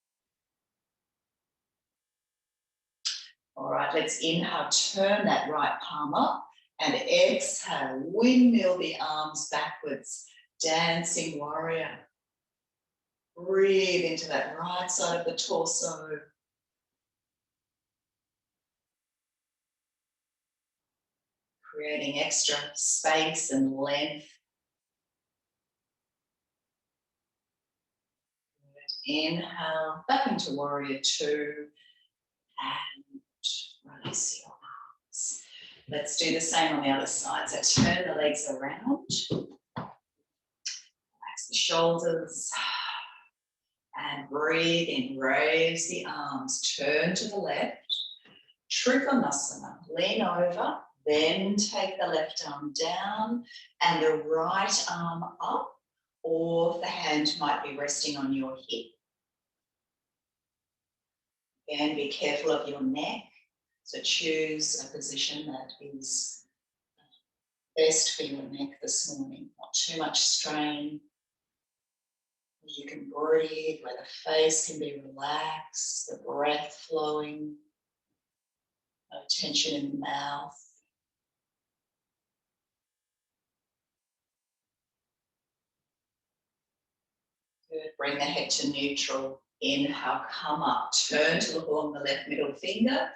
All right, let's inhale, turn that right palm up and exhale, windmill the arms backwards, dancing warrior. Breathe into that right side of the torso. Creating extra space and length. Inhale, back into warrior two and release your arms. Let's do the same on the other side. So turn the legs around, relax the shoulders, and breathe in, raise the arms, turn to the left, Trikonasana, lean over, then take the left arm down and the right arm up, or the hand might be resting on your hip. Again, be careful of your neck. So choose a position that is best for your neck this morning. Not too much strain. You can breathe, where the face can be relaxed, the breath flowing, no tension in the mouth. Good. Bring the head to neutral. Inhale, come up, turn to look along the left middle finger.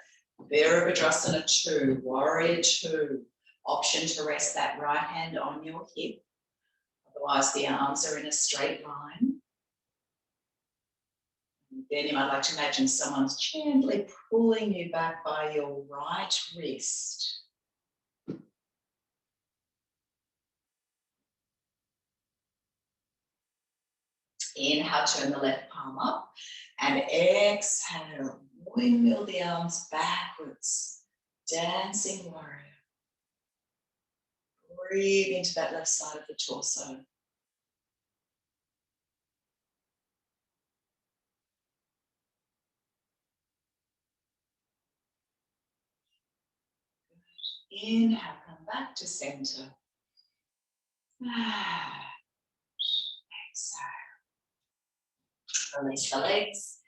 Virabhadrasana 2, Warrior 2. Option to rest that right hand on your hip. Otherwise, the arms are in a straight line. And then you might like to imagine someone's gently pulling you back by your right wrist. Inhale, turn the left palm up. And exhale, windmill the arms backwards. Dancing warrior. Breathe into that left side of the torso. Inhale, come back to center. Exhale. Release the legs.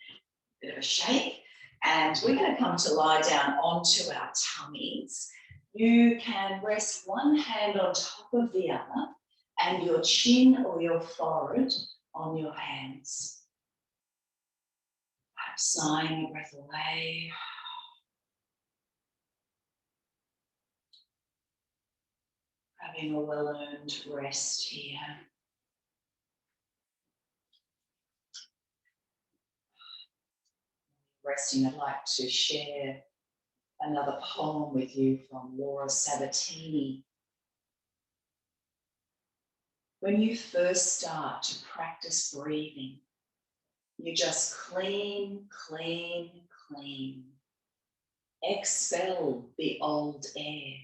Bit of a shake. And we're going to come to lie down onto our tummies. You can rest one hand on top of the other and your chin or your forehead on your hands. Perhaps sighing your breath away. Having a well-earned rest here. Resting, I'd like to share another poem with you from Laura Sabatini. When you first start to practice breathing, you just clean, clean, clean. Expel the old air.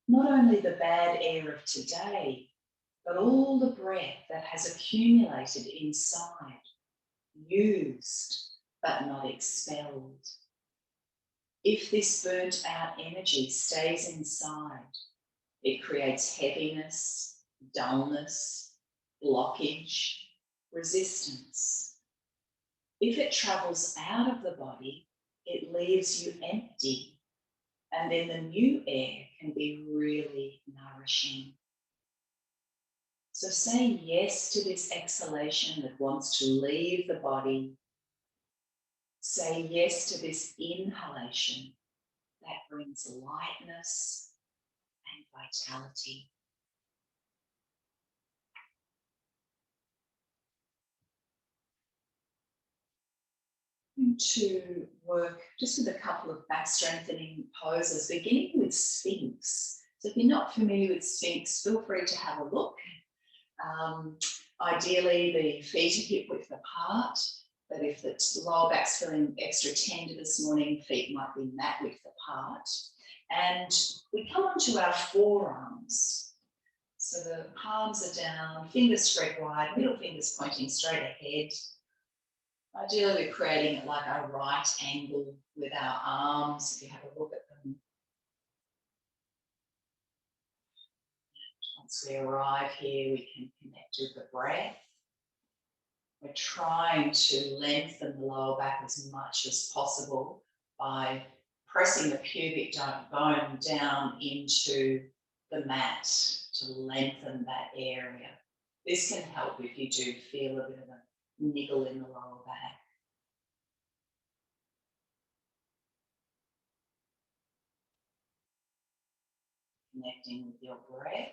Not only the bad air of today, but all the breath that has accumulated inside, used but not expelled. If this burnt out energy stays inside, it creates heaviness, dullness, blockage, resistance. If it travels out of the body, it leaves you empty, and then the new air can be really nourishing. So say yes to this exhalation that wants to leave the body. Say yes to this inhalation that brings lightness and vitality. To work just with a couple of back strengthening poses, beginning with Sphinx. So if you're not familiar with Sphinx, feel free to have a look. Ideally, the feet are hip width apart, but if the lower back's feeling extra tender this morning, feet might be mat width apart. And we come onto our forearms. So the palms are down, fingers spread wide, middle fingers pointing straight ahead. Ideally, we're creating it like a right angle with our arms, if you have a look at them. Once we arrive here, we can connect with the breath. We're trying to lengthen the lower back as much as possible by pressing the pubic bone down into the mat to lengthen that area. This can help if you do feel a bit of a niggle in the lower back. Connecting with your breath.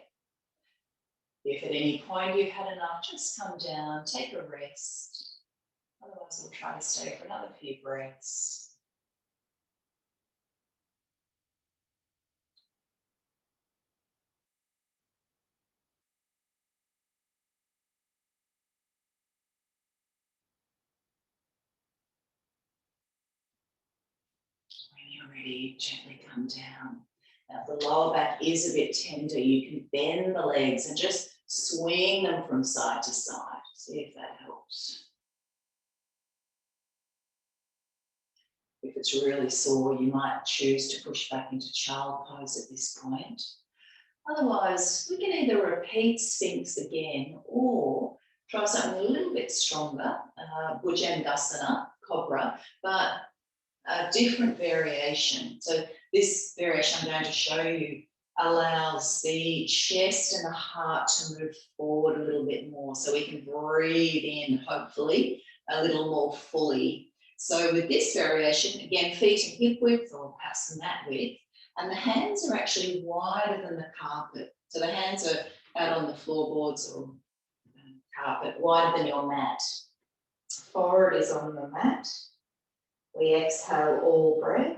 If at any point you've had enough, just come down, take a rest. Otherwise, we'll try to stay for another few breaths. When you're ready, gently come down. Now, if the lower back is a bit tender, you can bend the legs and just swing them from side to side. See if that helps. If it's really sore, you might choose to push back into child pose at this point. Otherwise, we can either repeat Sphinx again or try something a little bit stronger, Bhujangasana, Cobra, but a different variation. So this variation I'm going to show you allows the chest and the heart to move forward a little bit more, so we can breathe in, hopefully, a little more fully. So with this variation, again, feet and hip width, or perhaps mat width, and the hands are actually wider than the carpet. So the hands are out on the floorboards or carpet, wider than your mat. Forehead is on the mat. We exhale all breath.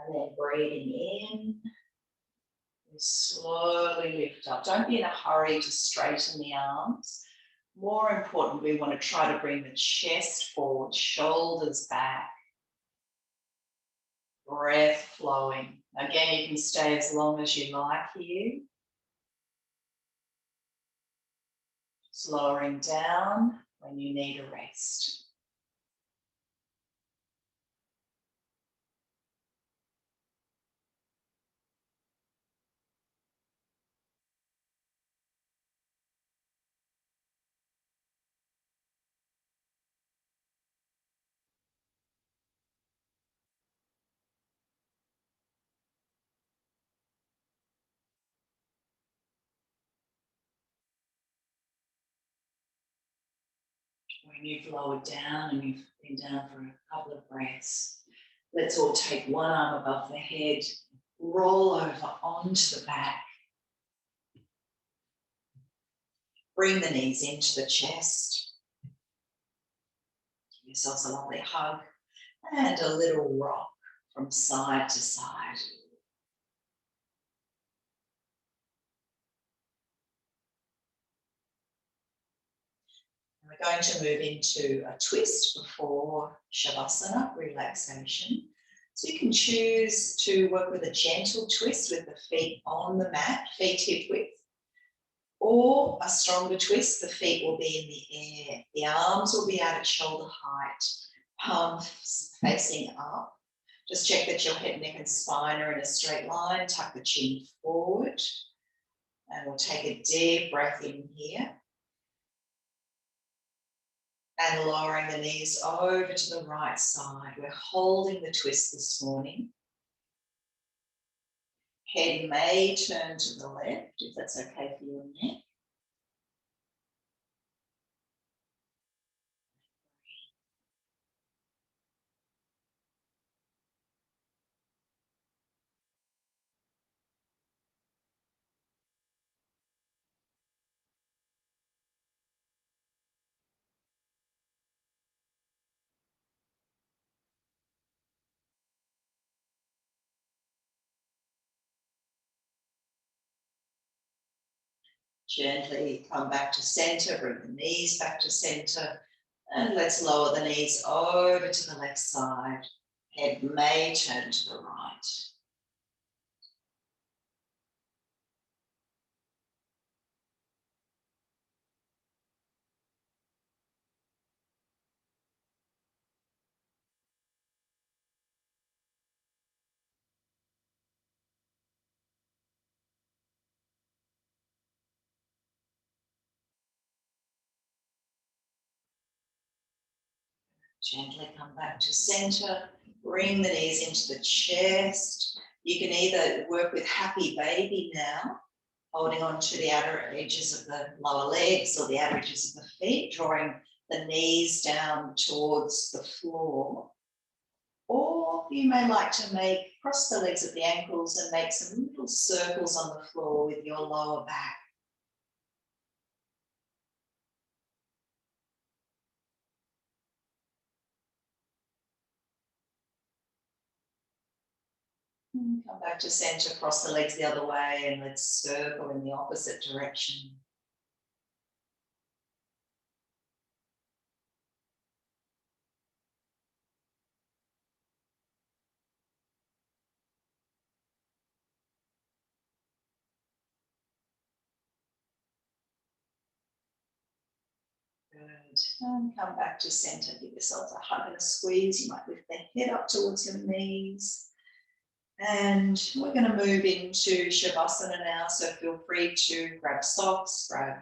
And then breathing in. We slowly lift up. Don't be in a hurry to straighten the arms. More important, we want to try to bring the chest forward, shoulders back. Breath flowing. Again, you can stay as long as you like here. Slowing down when you need a rest. When you've lowered down and you've been down for a couple of breaths, let's all take one arm above the head, roll over onto the back. Bring the knees into the chest. Give yourselves a lovely hug and a little rock from side to side. We're going to move into a twist before Shavasana, relaxation. So you can choose to work with a gentle twist with the feet on the mat, feet hip width, or a stronger twist, the feet will be in the air. The arms will be out at shoulder height, palms facing up. Just check that your head, neck and spine are in a straight line. Tuck the chin forward. And we'll take a deep breath in here. And lowering the knees over to the right side. We're holding the twist this morning. Head may turn to the left, if that's okay for your neck. Gently come back to center, bring the knees back to center, and let's lower the knees over to the left side. Head may turn to the right. Gently come back to center, bring the knees into the chest. You can either work with happy baby now, holding on to the outer edges of the lower legs or the outer edges of the feet, drawing the knees down towards the floor. Or you may like to cross the legs at the ankles and make some little circles on the floor with your lower back. Come back to center, cross the legs the other way, and let's circle in the opposite direction. Good. And come back to center. Give yourself a hug and a squeeze. You might lift the head up towards your knees. And we're going to move into Shavasana now. So feel free to grab socks, grab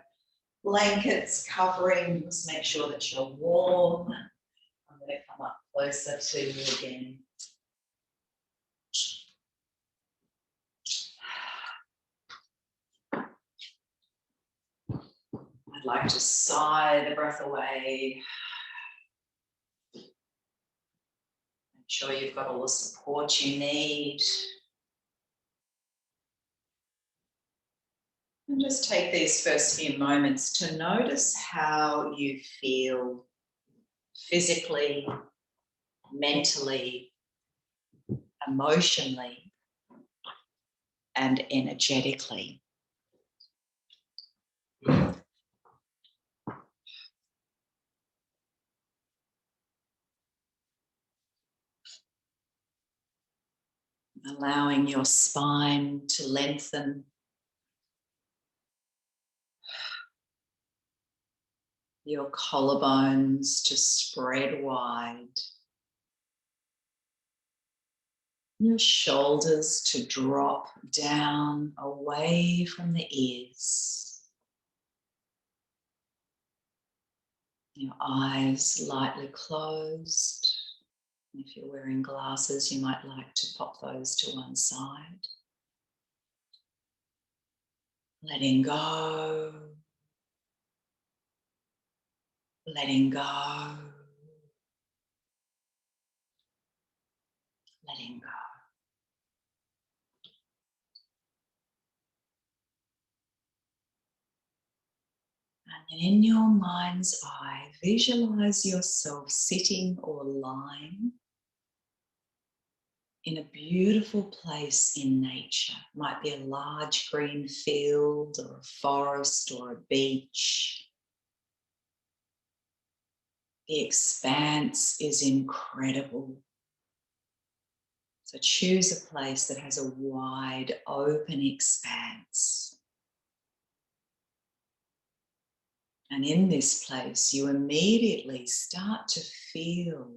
blankets, coverings. Make sure that you're warm. I'm going to come up closer to you again. I'd like to sigh the breath away. Make sure you've got all the support you need. And just take these first few moments to notice how you feel physically, mentally, emotionally, and energetically. Allowing your spine to lengthen. Your collarbones to spread wide. Your shoulders to drop down away from the ears. Your eyes lightly closed. If you're wearing glasses, you might like to pop those to one side. Letting go. Letting go. Letting go. And in your mind's eye, visualize yourself sitting or lying in a beautiful place in nature. It might be a large green field or a forest or a beach. The expanse is incredible. So choose a place that has a wide open expanse. And in this place, you immediately start to feel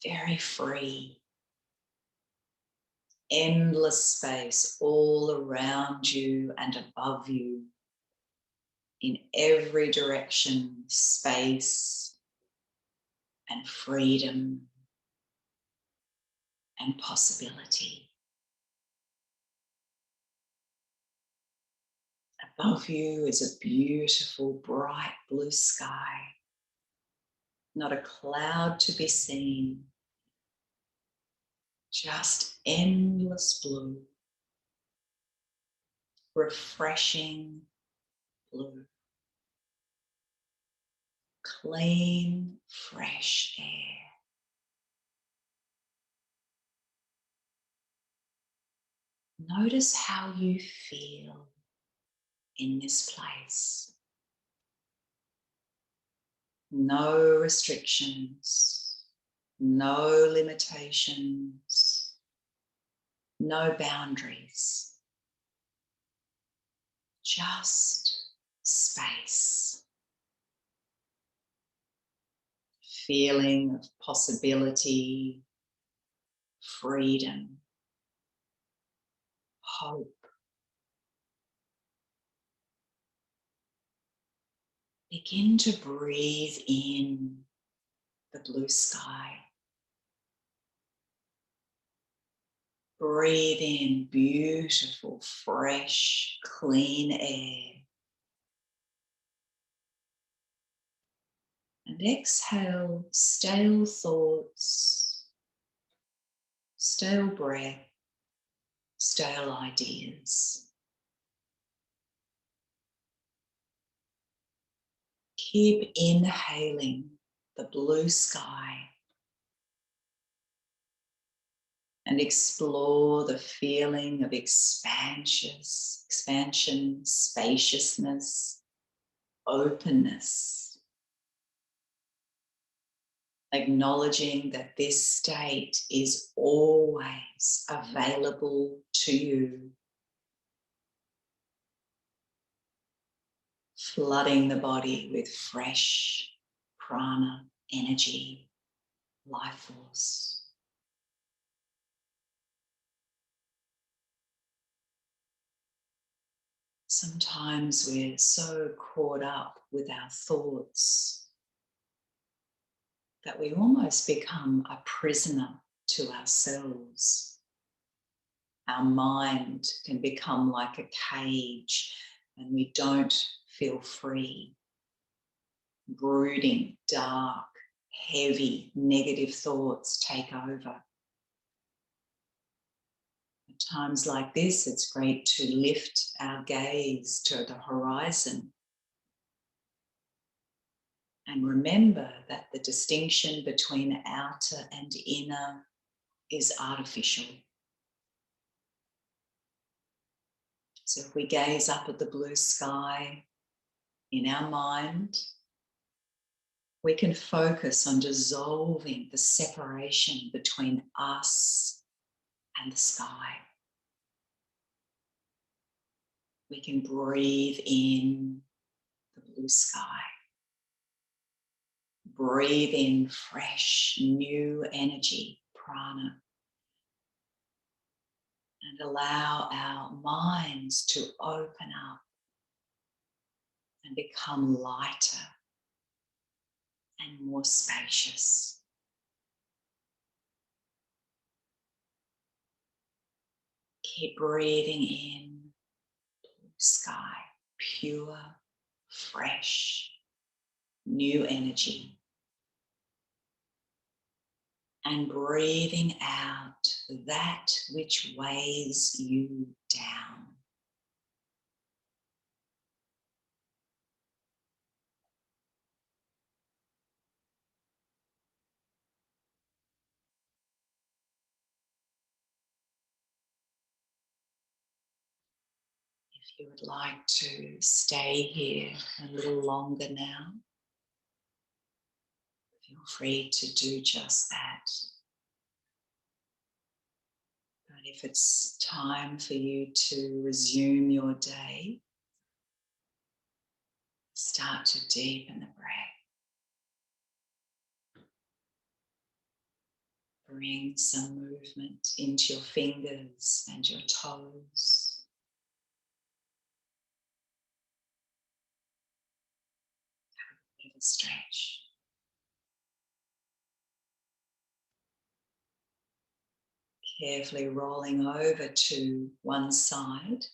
very free. Endless space all around you and above you. In every direction, space and freedom and possibility. Above you is a beautiful, bright blue sky. Not a cloud to be seen. Just endless blue. Refreshing blue. Clean, fresh air. Notice how you feel in this place. No restrictions, no limitations, no boundaries. Just space. Feeling of possibility, freedom, hope. Begin to breathe in the blue sky. Breathe in beautiful, fresh, clean air. And exhale stale thoughts, stale breath, stale ideas. Keep inhaling the blue sky and explore the feeling of expansion, spaciousness, openness. Acknowledging that this state is always available to you. flooding the body with fresh prana, energy, life force. Sometimes we're so caught up with our thoughts that we almost become a prisoner to ourselves. Our mind can become like a cage and we don't feel free. Brooding, dark, heavy, negative thoughts take over. At times like this, it's great to lift our gaze to the horizon and remember that the distinction between outer and inner is artificial. So if we gaze up at the blue sky in our mind, we can focus on dissolving the separation between us and the sky. We can breathe in the blue sky. Breathe in fresh, new energy, prana. And allow our minds to open up and become lighter and more spacious. Keep breathing in blue sky, pure, fresh, new energy. And breathing out that which weighs you down. If you would like to stay here a little longer now, feel free to do just that. But if it's time for you to resume your day, start to deepen the breath. Bring some movement into your fingers and your toes. Have a bit of a stretch. Carefully rolling over to one side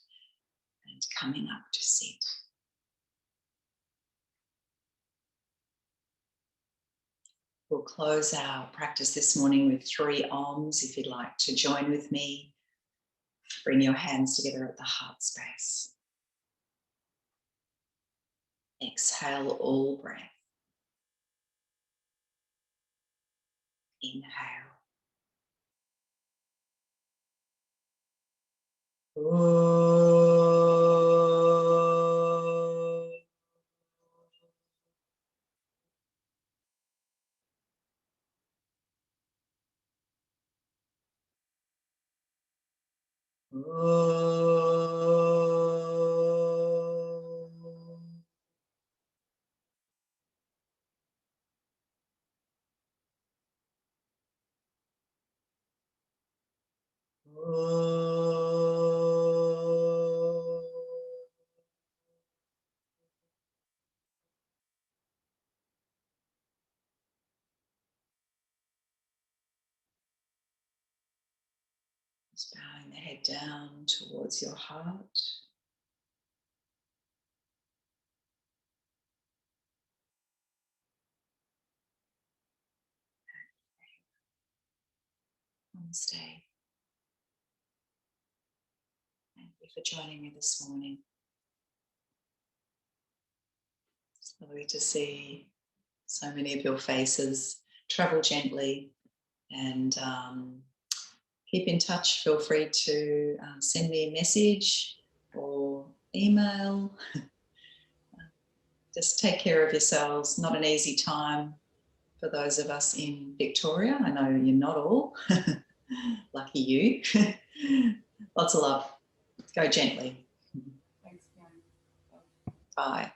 and coming up to sit. We'll close our practice this morning with 3 Oms. If you'd like to join with me, bring your hands together at the heart space. Exhale all breath. Inhale. Just bowing the head down towards your heart. Namaste. Thank you for joining me this morning. It's lovely to see so many of your faces. Travel gently and keep in touch. Feel free to send me a message or email. Just take care of yourselves. Not an easy time for those of us in Victoria. I know you're not all. Lucky you. Lots of love. Go gently. Thanks, Karen. Bye.